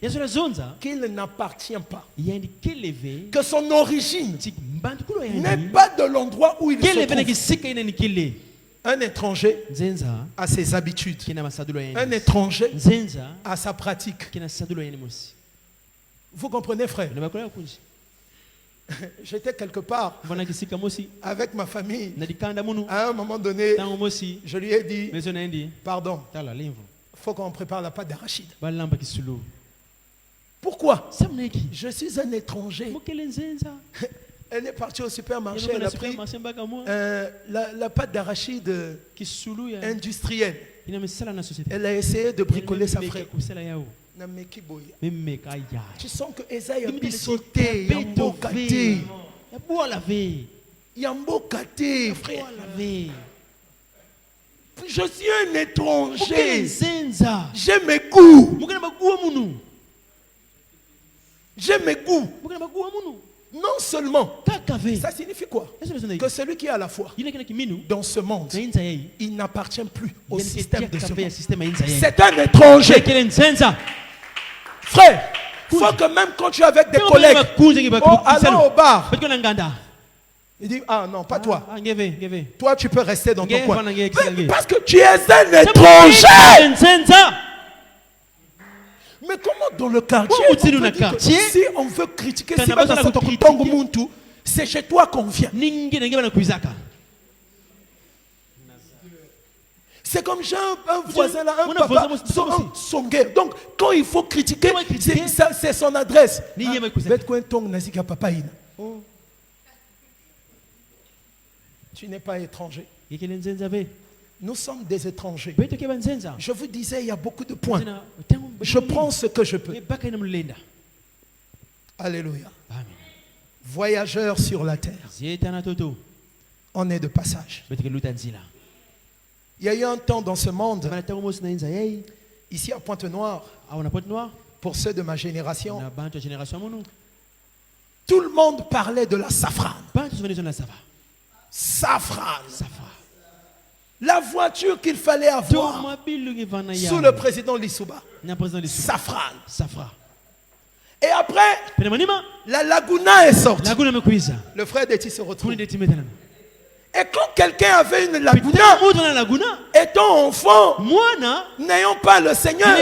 qu'il n'appartient pas, que son origine n'est pas de l'endroit où il se trouve. Un étranger a ses habitudes. Un étranger a sa pratique. Vous comprenez, frère? J'étais quelque part avec ma famille. À un moment donné, je lui ai dit, pardon, il faut qu'on prépare la pâte d'arachide. Pourquoi? Je suis un étranger. Elle est partie au supermarché, elle a pris la pâte d'arachide industrielle. Elle a essayé de bricoler sa frère. Tu sens que Esaïe a sauté, Yambokate, frère. Je suis un étranger. J'ai mes goûts. J'ai mes goûts. Non seulement, ça signifie quoi? Que celui qui a la foi dans ce monde, il n'appartient plus au système de ce monde. C'est un étranger. Frère, il faut que même quand tu es avec des collègues, allons au bar, il dit, ah non, pas toi. Toi, tu peux rester dans ton coin. Parce que tu es un étranger. Mais comment dans le quartier, si on veut critiquer, c'est chez toi qu'on vient. C'est comme j'ai un voisin là, un papa, son guerre. Donc quand il faut critiquer, c'est son adresse. Tu n'es pas étranger. Nous sommes des étrangers. Je vous disais, il y a beaucoup de points. Je prends ce que je peux. Alléluia. Voyageurs sur la terre. On est de passage. Il y a eu un temps dans ce monde, ici à Pointe-Noire, pour ceux de ma génération, tout le monde parlait de la safrane. Safrane. La voiture qu'il fallait avoir sous le président Lissouba. Safrane. Et après, la Laguna est sortie. Le frère d'Eti se retrouve. Et quand quelqu'un avait une Laguna, étant enfant, n'ayant pas le Seigneur,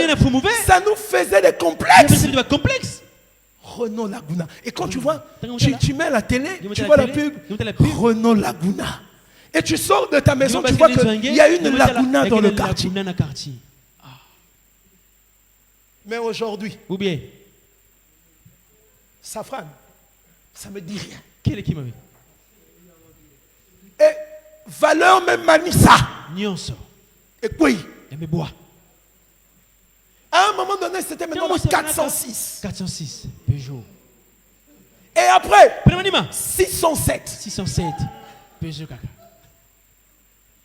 ça nous faisait des complexes. Renault Laguna. Et quand tu vois, tu mets la télé, tu vois la pub, Renault Laguna. Et tu sors de ta maison, tu vois qu'il y a une Laguna dans le quartier. Mais aujourd'hui, Safran, ça me dit rien. Et valeur même Manissa. Et quoi? À un moment donné, c'était maintenant 406. 406 Peugeot. Et après, 607. Peugeot kaka.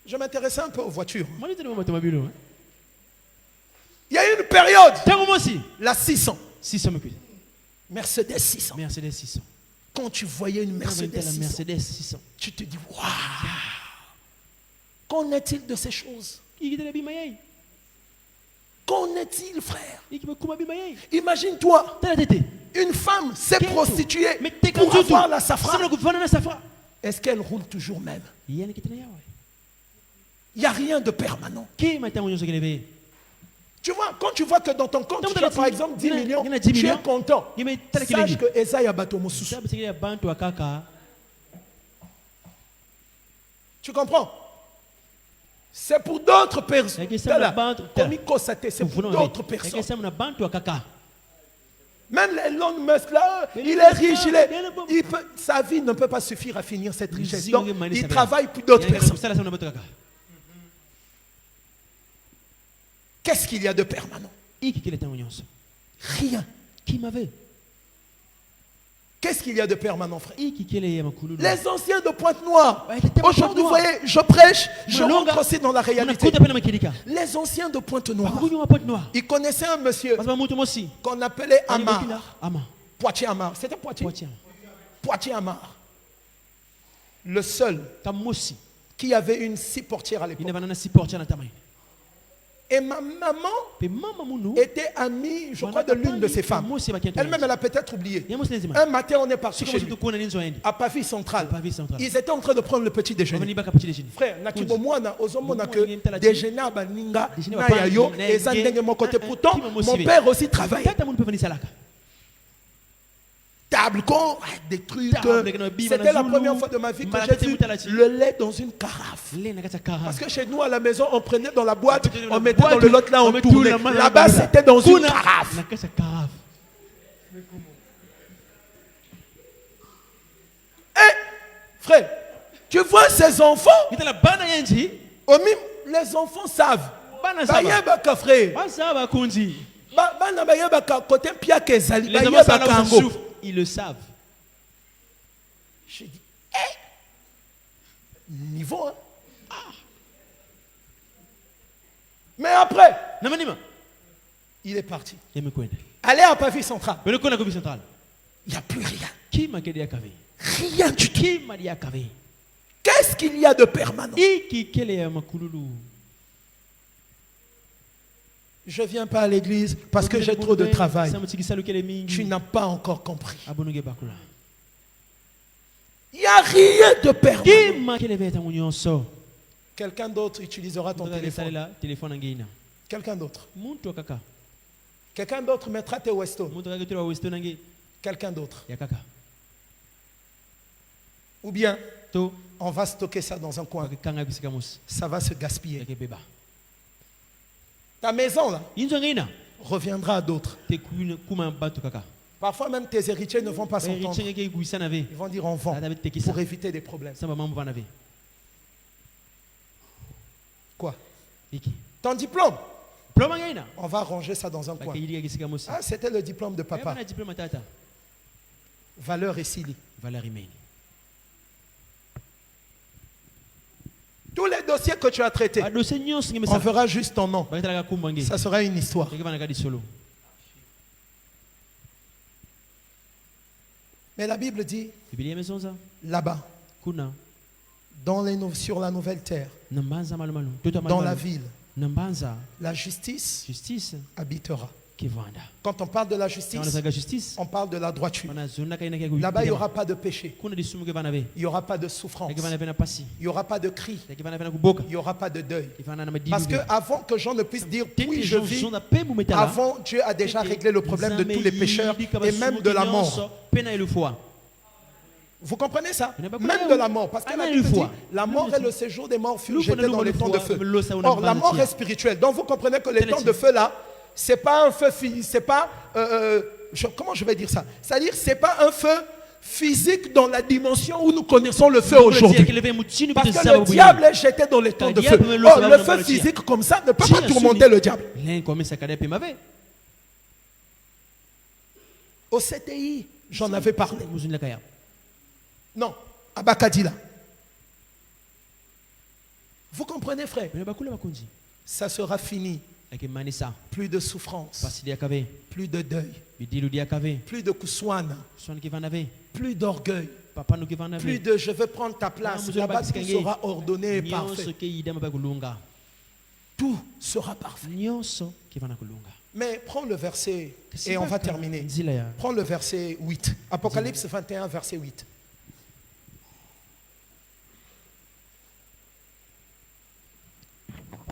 Je m'intéressais un peu aux voitures. Il y a eu une période, la 600. Mercedes 600. Quand tu voyais une Mercedes 600, tu te dis, waouh, qu'en est-il de ces choses? Qu'en est-il, frère? Imagine-toi, une femme s'est prostituée pour avoir la safran. Est-ce qu'elle roule toujours même? Il n'y a rien de permanent. Tu vois, quand tu vois que dans ton compte, tu as par exemple 10 millions, tu es content. Sache que Esaïe a battu mon sous. Tu comprends? C'est pour d'autres personnes. C'est pour d'autres personnes. Même Elon Musk là, il est riche, sa vie ne peut pas suffire à finir cette richesse. Donc, il travaille pour d'autres personnes. Qu'est-ce qu'il y a de permanent? Rien. Qu'est-ce qu'il y a de permanent, frère? Les anciens de Pointe-Noire. Aujourd'hui, vous voyez, je prêche, je rentre aussi dans la réalité. Les anciens de Pointe-Noire, ils connaissaient un monsieur qu'on appelait Amar. Poitiers Amar. C'était Poitiers. Poitiers Amar. Le seul qui avait une 6 portières à l'époque. Et ma maman était amie, je crois, de l'une de ses femmes. Elle-même, elle a peut-être oublié. Un matin, on est parti chez lui, à Pavis Central. Ils étaient en train de prendre le petit déjeuner. Frère, déjeuner à Baninga, et mon côté. Pourtant, mon père aussi travaille. Table, des trucs. C'était la première fois de ma vie que j'ai vu le lait dans une carafe. Parce que chez nous à la maison, on prenait dans la boîte, on mettait dans le lot là, on tournait. Là-bas, c'était dans une carafe. Eh, frère, tu vois ces enfants? Les enfants savent. Les enfants ils le savent. Je dis, niveau, hein? Mais après, il est parti. Allez à Pavis Central. Il n'y a plus rien. Rien du tout. Qu'est-ce qu'il y a de permanent? Je ne viens pas à l'église parce que j'ai trop de travail. Tu n'as pas encore compris. Il n'y a rien de permanent. Quelqu'un d'autre utilisera ton téléphone. Quelqu'un d'autre. Quelqu'un d'autre mettra tes Westo. Quelqu'un d'autre. Ou bien, on va stocker ça dans un coin. Ça va se gaspiller. Ta maison là reviendra à d'autres. Parfois même tes héritiers ne vont pas s'entendre. Ils vont dire on vend pour éviter des problèmes. Quoi? Ton diplôme? On va ranger ça dans un coin. Ah, c'était le diplôme de papa. Valeur et Sili. Tous les dossiers que tu as traités, on verra juste ton nom. Ça sera une histoire. Mais la Bible dit, là-bas, sur la nouvelle terre, dans la ville, la justice habitera. Quand on parle de la justice, on parle de la droiture. Là-bas, il n'y aura pas de péché. Il n'y aura pas de souffrance. Il n'y aura pas de cri. Il n'y aura pas de deuil. Parce qu'avant que Jean ne puisse dire puis je vis, avant Dieu a déjà réglé le problème de tous les pécheurs et même de la mort. Vous comprenez ça? Même de la mort. Parce que la Bible dit, la mort est le séjour des morts fut jeté dans les temps de feu. Or, la mort est spirituelle. Donc vous comprenez que les temps de feu là, c'est pas un feu physique, c'est pas comment je vais dire ça? C'est-à-dire c'est pas un feu physique dans la dimension où nous connaissons le feu aujourd'hui. Parce que le diable est jeté dans les temps de feu. Or, le feu physique comme ça ne peut pas tourmenter le diable. Au CTI, j'en avais parlé. Non, à Bakadila. Vous comprenez, frère? Ça sera fini. Plus de souffrance, plus de deuil, plus de kousouana, plus d'orgueil, plus de je veux prendre ta place. Là-bas, tout sera ordonné et parfait. Tout sera parfait. Mais prends le verset et on va terminer. Prends le verset 8. Apocalypse 21, verset 8.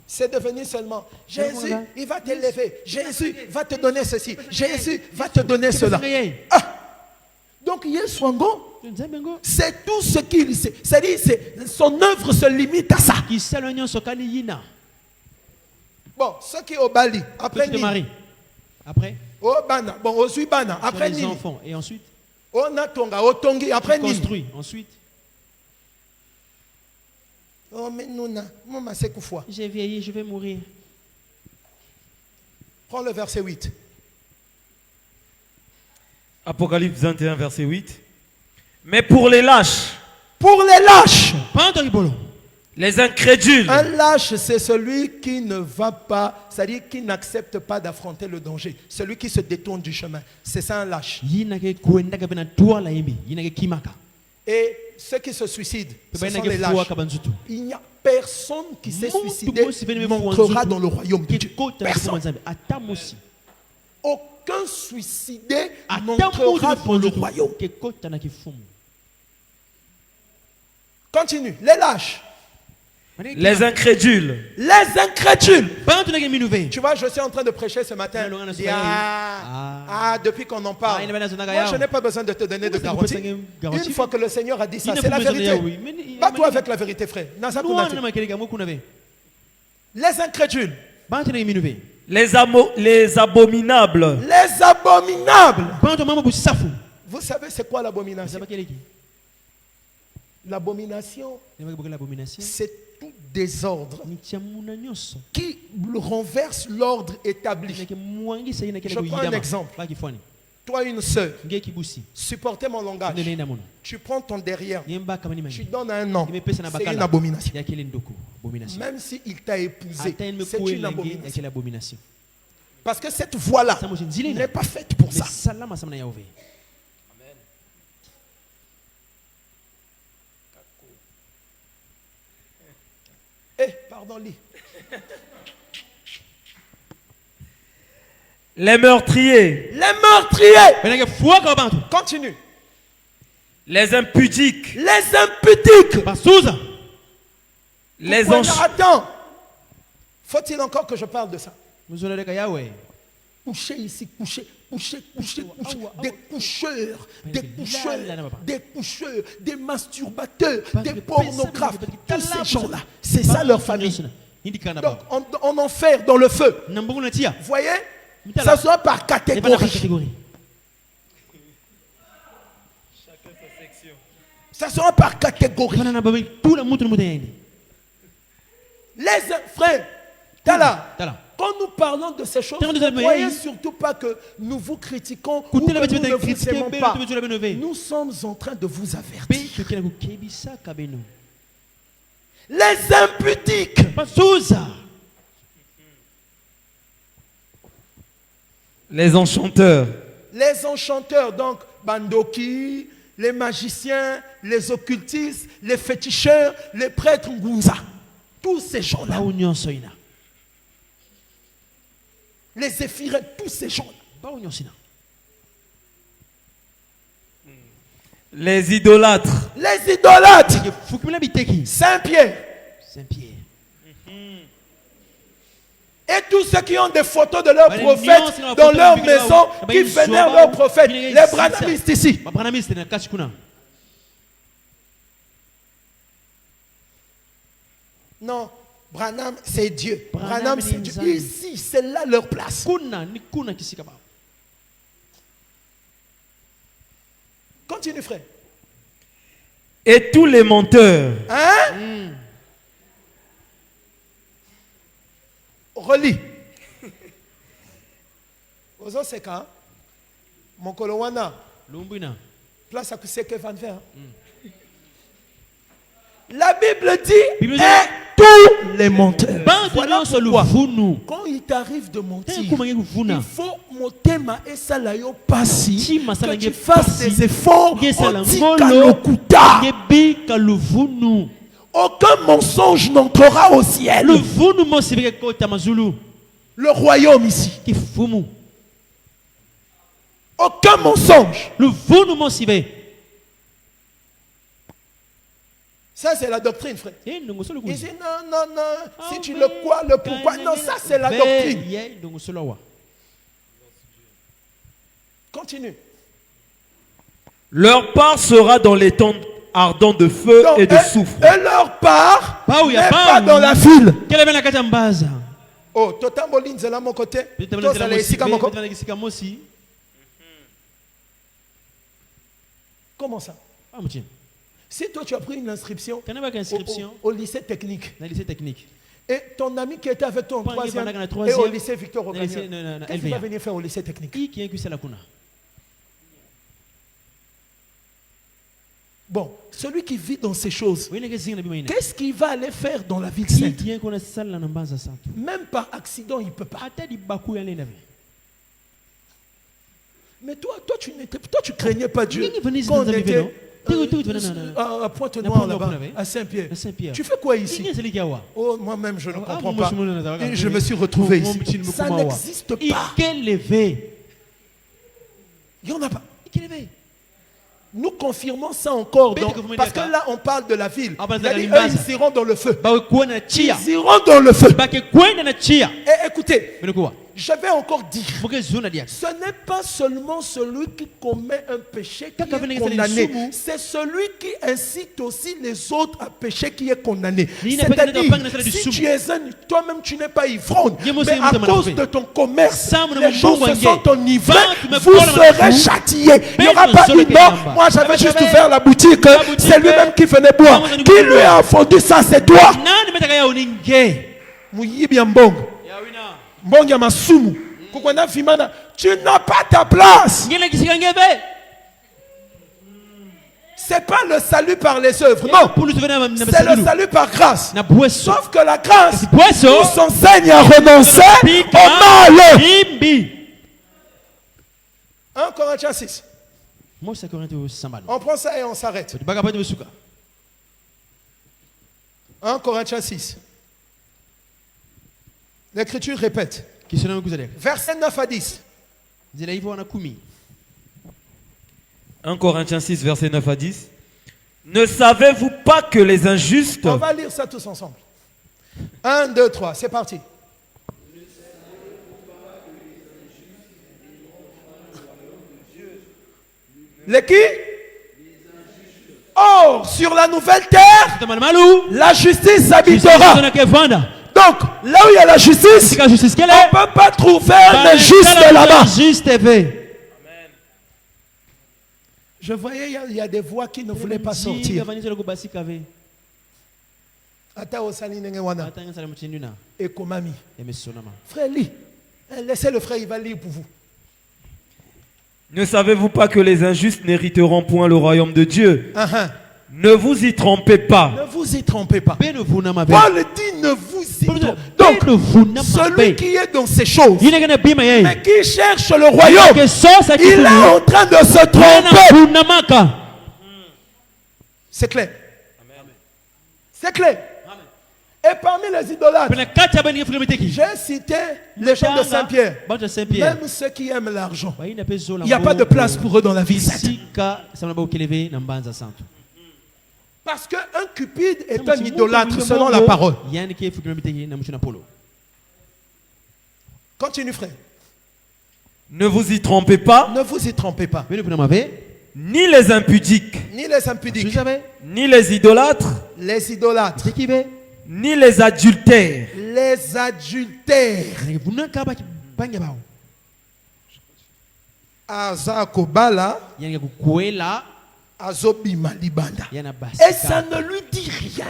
C'est devenu seulement Jésus, il va t'élever. Jésus va te donner ceci. Jésus va te donner cela. Ah. Donc Yeswango, c'est tout ce qu'il sait. C'est-à-dire son œuvre se limite à ça. Bon, ce qui est au Bali, après Nini. Après au Bana, bon, au Suibana, après Nini. Enfants. Et ensuite au Natonga, au Tongi, après Nini. Construit. Ensuite oh, mais non, maman, c'est quoi? J'ai vieilli, je vais mourir. Prends le verset 8. Apocalypse 21, verset 8. Mais pour les lâches, les incrédules. Un lâche, c'est celui qui ne va pas, c'est-à-dire qui n'accepte pas d'affronter le danger. Celui qui se détourne du chemin. C'est ça un lâche. Et ceux qui se suicident, ce sont les lâches. Il n'y a personne qui s'est suicidé n'entrera dans le royaume de Dieu. Personne. Aucun suicidé n'entrera dans le royaume. Continue. Les lâches. Les incrédules. Les incrédules. Tu vois, je suis en train de prêcher ce matin. Depuis qu'on en parle. Moi, je n'ai pas besoin de te donner de garantie. Une fois que le Seigneur a dit ça, c'est la vérité. Bats-toi avec la vérité, frère. Les incrédules. Les abominables. Les abominables. Vous savez c'est quoi l'abomination? L'abomination, c'est tout désordre qui renverse l'ordre établi. Je prends un exemple. Toi, une soeur, supportez mon langage. Tu prends ton derrière, tu donnes un nom. C'est une abomination. Même s'il t'a épousé, c'est une abomination. Parce que cette voie-là n'est pas faite pour ça. Pardon, lis. Les meurtriers. Les meurtriers. Continue. Les impudiques. Les impudiques. Les Attends. Faut-il encore que je parle de ça? Coucher ici, coucher. Des coucheurs, des masturbateurs, des pornographes. Tous ces gens-là, c'est ça leur famille. Donc, on enferme dans le feu. Vous voyez? Ça sera par catégorie. Ça sera par catégorie. Les frères, Tala. Quand nous parlons de ces choses, ne croyez surtout pas que nous vous critiquons ou que nous ne vous aimons pas. Nous sommes en train de vous avertir. Les impudiques. Les enchanteurs. Les enchanteurs, donc Bandoki, les magiciens, les occultistes, les féticheurs, les prêtres Ngunza. Tous ces gens-là. Les zéphirettes, tous ces gens-là. Les idolâtres. Les idolâtres. Saint-Pierre. Et tous ceux qui ont des photos de leurs prophètes dans leur maison, qui vénèrent leurs prophètes. Les branhamistes ici. Non. Branham, c'est Dieu. Branham, c'est Dieu. Ici, c'est là leur place. Continue, frère. Et tous les menteurs. Hein? Relis. Ozo seka. Mon kolowana. Place à ce que van faire. La Bible dit et tous les menteurs. Voilà pourquoi, quand il t'arrive de mentir, il faut monter ma esalayo passi, que tu fasses des efforts. Aucun mensonge n'entrera au ciel. Le royaume ici. Aucun mensonge. Ça, c'est la doctrine, frère. Il dit non. Si tu le crois, le pourquoi. Non, ça, c'est la doctrine. Continue. Leur part sera dans les temps ardents de feu et de soufre. Et leur part n'est pas dans la file. Oh, totambolin, c'est là mon côté. Comment ça? Si toi tu as pris une inscription au lycée technique, et ton ami qui était avec toi en troisième et au lycée Victor Romagnol, qu'est-ce qu'il va venir faire au lycée technique? Bon, celui qui vit dans ces choses, qu'est-ce qu'il va aller faire dans la ville sainte? Même par accident, il ne peut pas. Mais toi tu craignais pas Dieu quand on était à Pointe-Noire là-bas, à Saint-Pierre. Tu fais quoi ici? Oh, moi-même, je ne comprends pas. Et je me suis retrouvé ici. Ça n'existe pas. Il n'y en a pas. Nous confirmons ça encore. Parce que là, on parle de la ville. Ils iront dans le feu. Ils iront dans le feu. Et écoutez, je vais encore dire, ce n'est pas seulement celui qui commet un péché qui est condamné, c'est celui qui incite aussi les autres à pécher qui est condamné. C'est-à-dire, si tu es toi-même tu n'es pas ivrogne, mais à cause de ton commerce, les gens se sentent enivrés, vous serez châtiés. Il n'y aura pas une non, moi j'avais juste ouvert la boutique, c'est lui-même qui venait boire. Qui lui a fondu ça, c'est toi. Tu n'as pas ta place. C'est pas le salut par les œuvres, non. C'est le salut par grâce. Sauf que la grâce nous enseigne à renoncer au mal. 1 Corinthiens 6. On prend ça et on s'arrête. 1 Corinthiens 6. L'Écriture répète. Verset 9 à 10. 1 Corinthiens 6, verset 9 à 10. Ne savez-vous pas que les injustes... On va lire ça tous ensemble. 1, 2, 3, c'est parti. Les qui? Or, sur la nouvelle terre, la justice habitera. Donc, là où il y a la justice, on ne peut pas trouver un injuste là-bas. Je voyais, il y a des voix qui ne voulaient pas sortir. Et Komami. Frère, lis. Laissez le frère, il va lire pour vous. Ne savez-vous pas que les injustes n'hériteront point le royaume de Dieu? Ne vous y trompez pas. Ne vous y trompez pas. Paul dit ne vous y trompez pas. Donc, celui qui est dans ces choses, mais qui cherche le royaume, il est en train de se tromper. C'est clair. C'est clair. Et parmi les idolâtres, j'ai cité les gens de Saint-Pierre. Même ceux qui aiment l'argent, il n'y a pas de place pour eux dans la vie sainte. Parce qu'un cupide est un idolâtre selon la parole. Continue, frère. Ne vous y trompez pas. Ne vous y trompez pas. Ni les impudiques. Ni les impudiques. Ni les idolâtres. Les idolâtres. Ni les adultères. Les adultères. Azakobala. Azobima libanda. Et ça ne lui dit rien.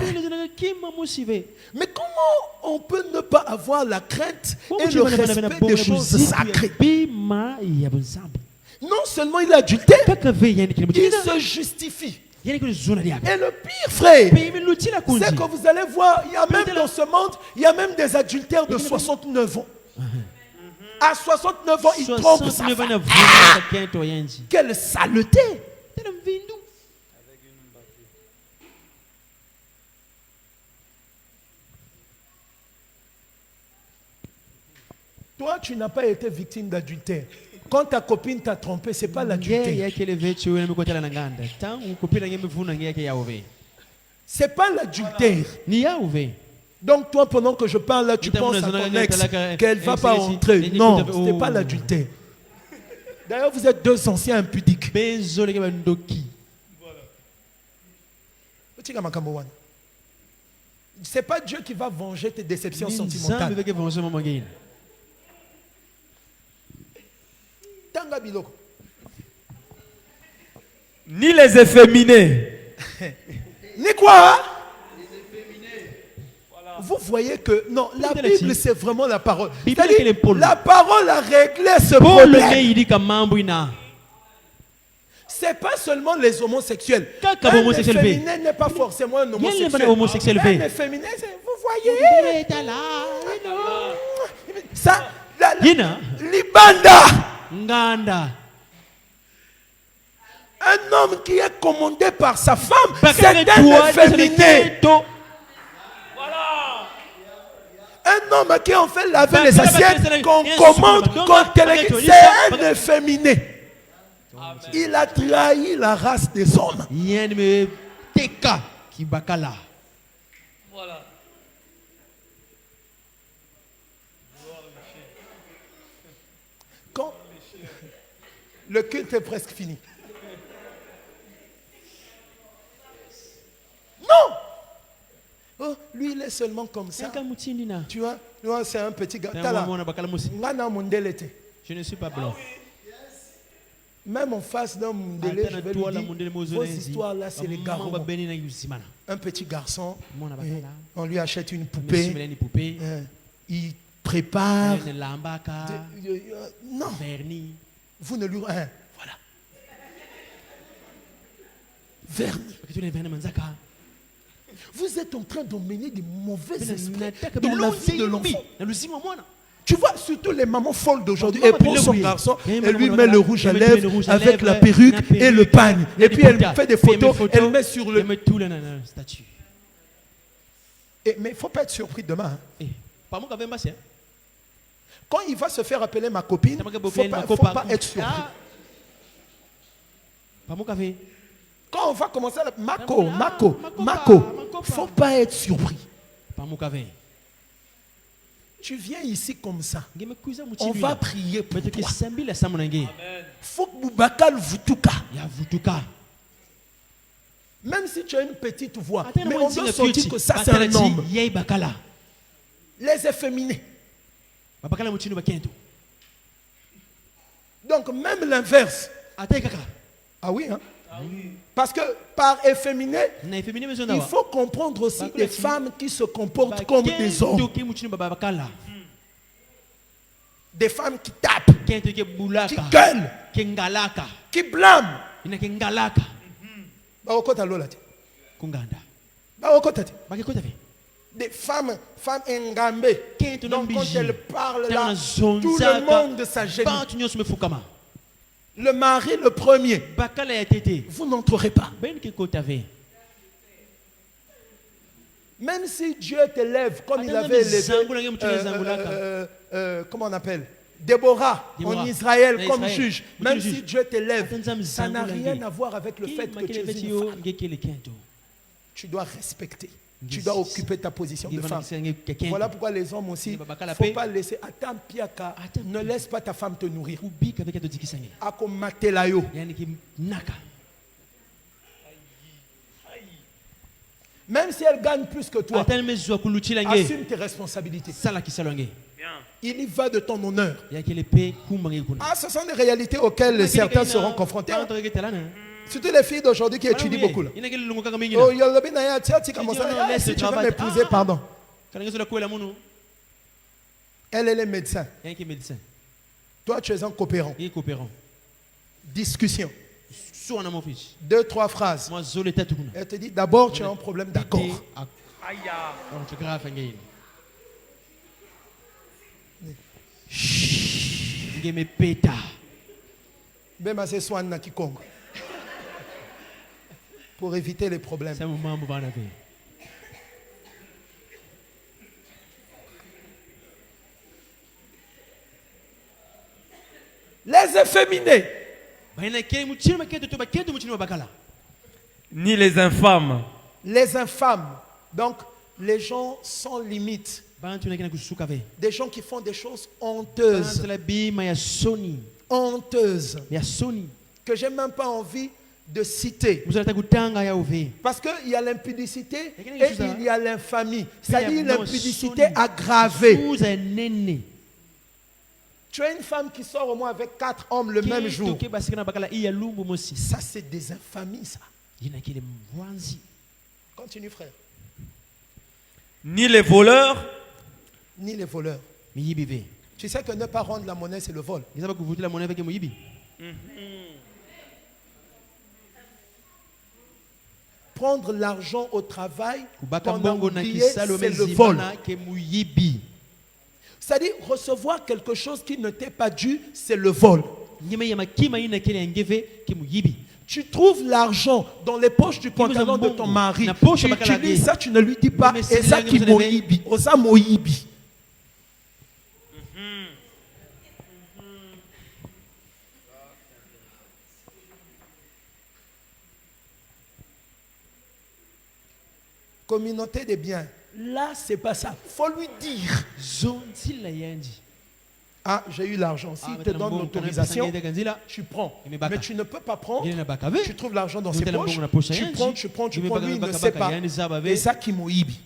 Mais comment on peut ne pas avoir la crainte et le respect des choses sacrées? Non seulement il est adultère, il se justifie. Et le pire, frère, c'est que vous allez voir, il y a même dans ce monde, il y a même des adultères de 69 ans. À 69 ans, il trompe sa femme. Quelle saleté! Toi, tu n'as pas été victime d'adultère. Quand ta copine t'a trompé, ce n'est pas l'adultère. C'est pas l'adultère. Donc toi, pendant que je parle là, tu penses à ton ex qu'elle ne va pas rentrer. Non, ce n'est pas l'adultère. D'ailleurs, vous êtes deux anciens impudiques. C'est pas Dieu qui va venger tes déceptions sentimentales. Ni les efféminés. Ni quoi? Vous voyez que non, la Bible c'est vraiment la parole. La parole a réglé ce problème. C'est pas seulement les homosexuels. Un efféminé n'est pas forcément un homosexuel. Un efféminé, vous voyez ça, libanda. Nganda. Un homme qui est commandé par sa femme, c'est un efféminé. Un homme à qui on fait laver les assiettes, qu'on commande, qu'on téléguise, c'est un efféminé. Il a trahi la race des hommes. Voilà. Quand le culte est presque fini. Non! Oh, lui, il est seulement comme ça. Tu vois, c'est un petit gars. Je ne suis pas blanc. Même en face d'un Mundele, je vais lui dire, vos histoires là, c'est les garçons. Un petit garçon, on lui achète une poupée, il prépare. Non, vous ne lui... voilà. Vernis. Vous êtes en train d'emmener des mauvais esprits dans la vie de l'enfant. Tu vois, surtout les mamans folles d'aujourd'hui, elle prend son garçon, elle lui met le rouge à lèvres avec la perruque et le pagne. Et puis elle fait des photos, elle met sur le... Mais il ne faut pas être surpris demain. Quand il va se faire appeler ma copine, il ne faut pas être surpris. Quand on va commencer à... Mako, il ne faut pas être surpris. Tu viens ici comme ça. On va prier pour toi. Faut que Boubacar Vutuka. Même si tu as une petite voix, mais on doit sentir que ça c'est un homme. Les efféminés. Donc même l'inverse. Ah oui, hein? Parce que par efféminé, il faut comprendre aussi des femmes qui se comportent comme des hommes. Des femmes qui tapent, qui gueulent, qui blâment. Des femmes engambées. Donc quand elles parlent là, tout le monde s'agenouille. Le mari, le premier, vous n'entrerez pas. Même si Dieu t'élève comme il avait élevé, comment on appelle, Déborah en Israël comme juge, même si Dieu t'élève, ça n'a rien à voir avec le fait que tu es une femme. Tu dois respecter. Tu dois occuper ta position de femme. Voilà pourquoi les hommes aussi, il ne faut pas laisser. Attends, Piaka, ne laisse pas ta femme te nourrir. Même si elle gagne plus que toi, assume tes responsabilités. Il y va de ton honneur. Ah, ce sont des réalités auxquelles certains seront confrontés. Surtout les filles d'aujourd'hui qui étudient beaucoup. Là. Oh, si tu veux m'épouser, pardon. Elle est médecin. Toi, tu es un coopérant. Discussion. 2-3 phrases. Elle te dit d'abord, tu as un problème d'accord. Pour éviter les problèmes. Les efféminés. Ni les infâmes. Les infâmes. Donc, les gens sans limite. Des gens qui font des choses honteuses. Honteuses. Que j'ai même pas envie de citer. Parce qu'il y a l'impudicité et il y a l'infamie. C'est-à-dire l'impudicité aggravée. Tu as une femme qui sort au moins avec 4 hommes le même jour. Ça, c'est des infamies, ça. Continue, frère. Ni les voleurs. Ni les voleurs. Tu sais que ne pas rendre la monnaie, c'est le vol. Prendre l'argent au travail, c'est le vol. C'est-à-dire recevoir quelque chose qui ne t'est pas dû, c'est le vol. Tu trouves l'argent dans les poches du pantalon de ton mari. Tu utilises ça, tu ne lui dis pas. Et ça qui moïbi. Osa moïbi. Communauté des biens. Là, c'est pas ça. Il faut lui dire. Ah, j'ai eu l'argent. S'il te donne l'autorisation, tu prends. Mais tu ne peux pas prendre. Tu trouves l'argent dans ses poches. Tu prends. Lui, il ne sait pas. Et ça qui moïbi.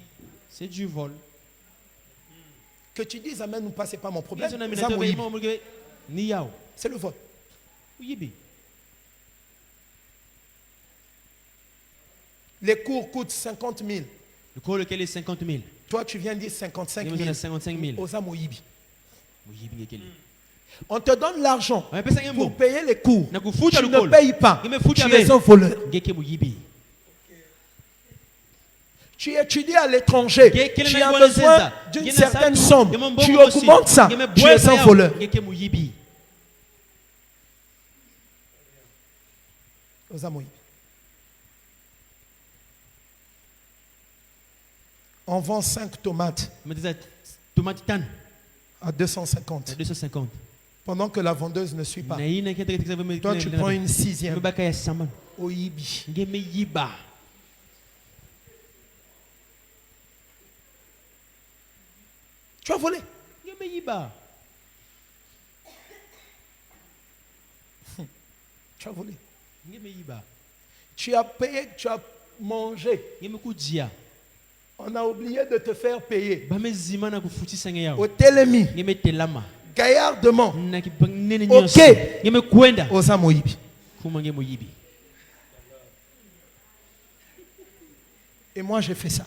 C'est du vol. Que tu dises amen ou pas, c'est pas mon problème. C'est le vol. Les cours coûtent 50 000. Le cours lequel est 50 000. Toi, tu viens dire 55 000. 55 000. Osa moïbi. On te donne l'argent pour payer les cours. Tu ne payes pas. Tu es un voleur. Tu étudies à l'étranger. Tu as besoin d'une certaine somme. Tu augmentes ça. Tu es un voleur. On vend 5 tomates à 250. Pendant que la vendeuse ne suit pas. Toi, tu prends une 6e. Au Ibi. Tu as volé. Tu as volé. Tu as payé, tu as mangé. On a oublié de te faire payer. Au Télémi. Gaillardement. Ok. Osa moïbi. Et moi j'ai fait ça.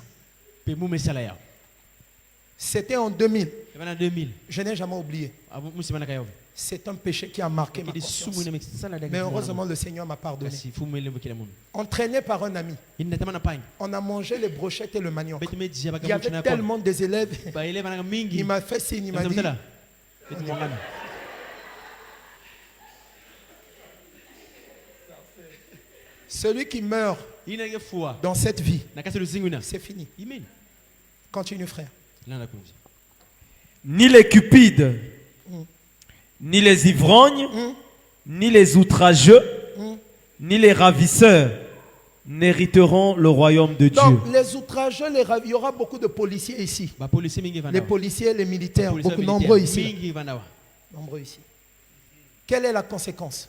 C'était en 2000. Je n'ai jamais oublié. C'est un péché qui a marqué ma conscience. Mais heureusement, le Seigneur m'a pardonné. Entraîné par un ami, on a mangé les brochettes et le manioc. Il y avait tellement des élèves. Il m'a fait signe, il m'a dit. Celui qui meurt dans cette vie, c'est fini. Continue, frère. Ni les cupides, ni les ivrognes, ni les outrageux, ni les ravisseurs n'hériteront le royaume de Dieu. Donc, les outrageux, il y aura beaucoup de policiers ici. Les policiers, les militaires, beaucoup nombreux ici. Nombreux ici. Quelle est la conséquence?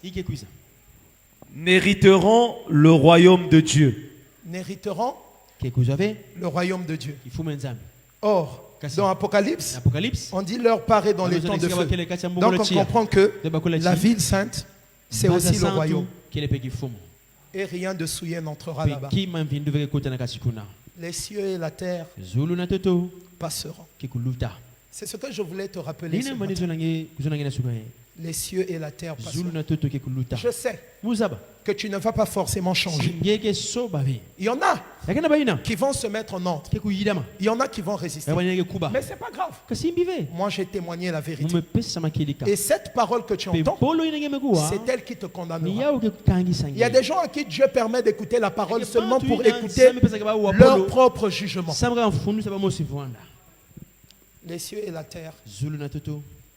N'hériteront le royaume de Dieu. N'hériteront le royaume de Dieu. Or, dans Apocalypse, on dit leur part est dans les temps de feu. Donc on comprend que la ville sainte, c'est aussi le royaume. Et rien de souillé n'entrera là-bas. Les cieux et la terre passeront. C'est ce que je voulais te rappeler ce matin. Les cieux et la terre passeront. Je sais que tu ne vas pas forcément changer. Il y en a qui vont se mettre en ordre. Il y en a qui vont résister. Mais ce n'est pas grave. Moi, j'ai témoigné la vérité. Et cette parole que tu entends, c'est elle qui te condamnera. Il y a des gens à qui Dieu permet d'écouter la parole seulement pour écouter leur propre jugement. Les cieux et la terre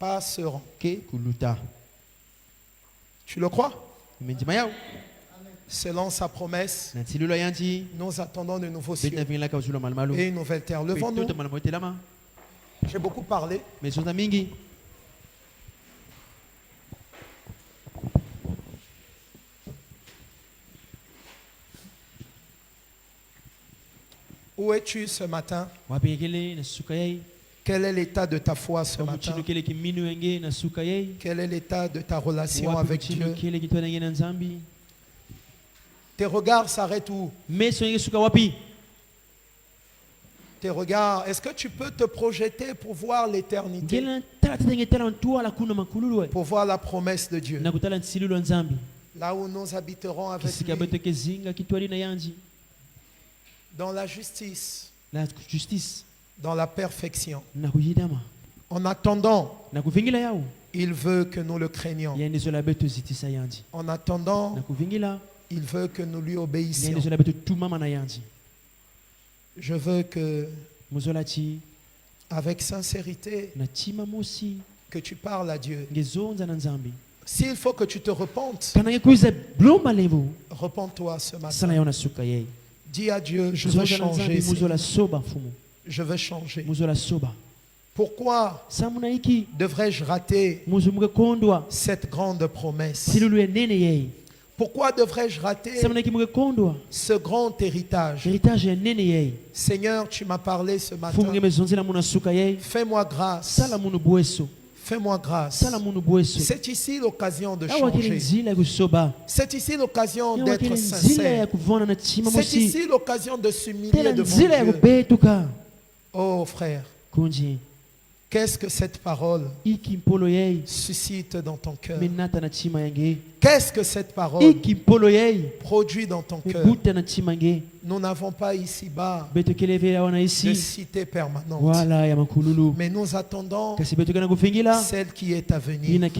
passeront. Tu le crois? Selon sa promesse, nous attendons de nouveaux cieux et une nouvelle terre. Levons-nous. J'ai beaucoup parlé. Où es-tu ce matin? Quel est l'état de ta foi ce matin? Quel est l'état de ta relation avec Dieu? Tes regards s'arrêtent où? Tes regards, est-ce que tu peux te projeter pour voir l'éternité? Pour voir la promesse de Dieu? Là où nous habiterons avec lui. Dans la justice. Dans la perfection. En attendant, il veut que nous le craignions. En attendant, Il veut que nous lui obéissions. Je veux que, avec sincérité, que tu parles à Dieu. S'il faut que tu te repentes, repens-toi ce matin. Dis à Dieu, je veux changer. Je veux changer. Pourquoi devrais-je rater cette grande promesse? Pourquoi devrais-je rater ce grand héritage? Seigneur, tu m'as parlé ce matin. Fais-moi grâce. Fais-moi grâce. C'est ici l'occasion de changer. C'est ici l'occasion d'être sincère. C'est ici l'occasion de s'humilier devant Dieu. Oh frère, qu'est-ce que cette parole suscite dans ton cœur? Qu'est-ce que cette parole produit dans ton cœur? Nous n'avons pas ici-bas de cité permanente, mais nous attendons celle qui est à venir.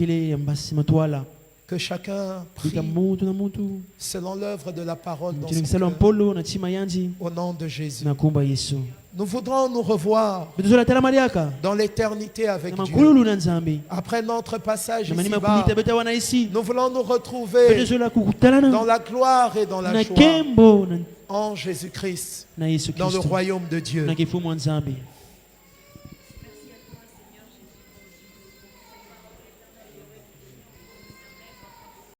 Que chacun prie selon l'œuvre de la parole dans son cœur. Au nom de Jésus. Nous voudrons nous revoir dans l'éternité avec Dieu. Après notre passage ici-bas, nous voulons nous retrouver dans la gloire et dans la joie en Jésus-Christ, dans le royaume de Dieu.